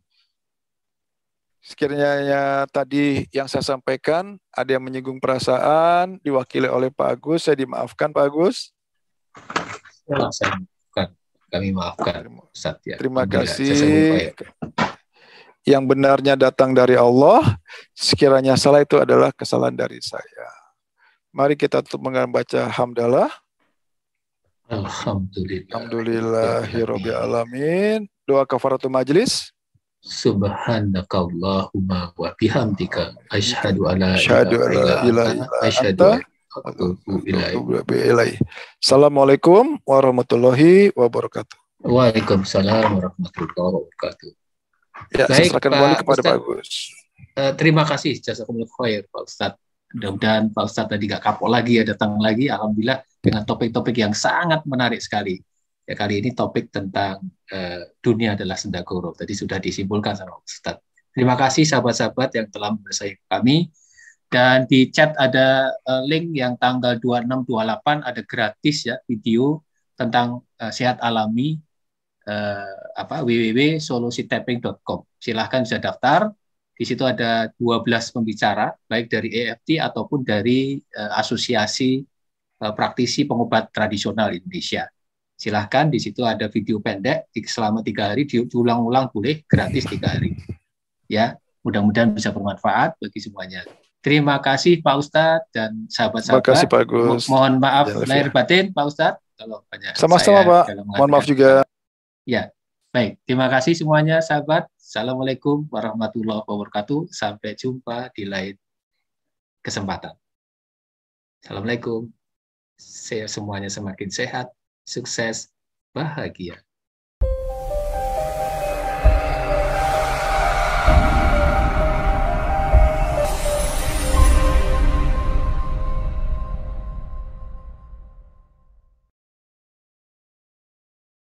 sekiranya tadi yang saya sampaikan ada yang menyinggung perasaan, diwakili oleh Pak Agus, saya dimaafkan Pak Agus. Kami maafkan Ustaz ya. Terima kasih. Yang benarnya datang dari Allah, sekiranya salah itu adalah kesalahan dari saya. Mari kita tutup dengan baca hamdalah. Alhamdulillahirabbil alamin. Doa kafaratul majlis. Subhanakallahumma wa bihamdika asyhadu an la ilaha illa anta. Assalamualaikum warahmatullahi wabarakatuh. Waalaikumsalam warahmatullahi wabarakatuh. Ya, baik, saya serahkan kembali kepada Pak Agus. Terima kasih jazakumullah khair Pak Ustadz. Mudah-mudahan Pak Ustadz tadi gak kapok lagi ya, datang lagi. Alhamdulillah dengan topik-topik yang sangat menarik sekali. Ya, kali ini topik tentang dunia adalah senda gurau. Tadi sudah disimpulkan sama Ustadz. Terima kasih sahabat-sahabat yang telah bersama kami. Dan di chat ada link yang tanggal 26-28 ada gratis ya video tentang sehat alami www.solusitapping.com. Silahkan bisa daftar. Di situ ada 12 pembicara, baik dari EFT ataupun dari Asosiasi Praktisi Pengobat Tradisional Indonesia. Silahkan, di situ ada video pendek selama 3 hari, diulang-ulang boleh, gratis 3 hari. Ya, mudah-mudahan bisa bermanfaat bagi semuanya. Terima kasih Pak Ustadz dan sahabat-sahabat. Terima kasih Pak Agus. Mohon maaf Ya, lahir batin Pak Ustadz. Kalau banyak sama-sama Pak. Mohon maaf juga. Ya, baik. Terima kasih semuanya sahabat. Assalamualaikum warahmatullahi wabarakatuh. Sampai jumpa di lain kesempatan. Assalamualaikum. Semuanya semakin sehat, sukses, bahagia.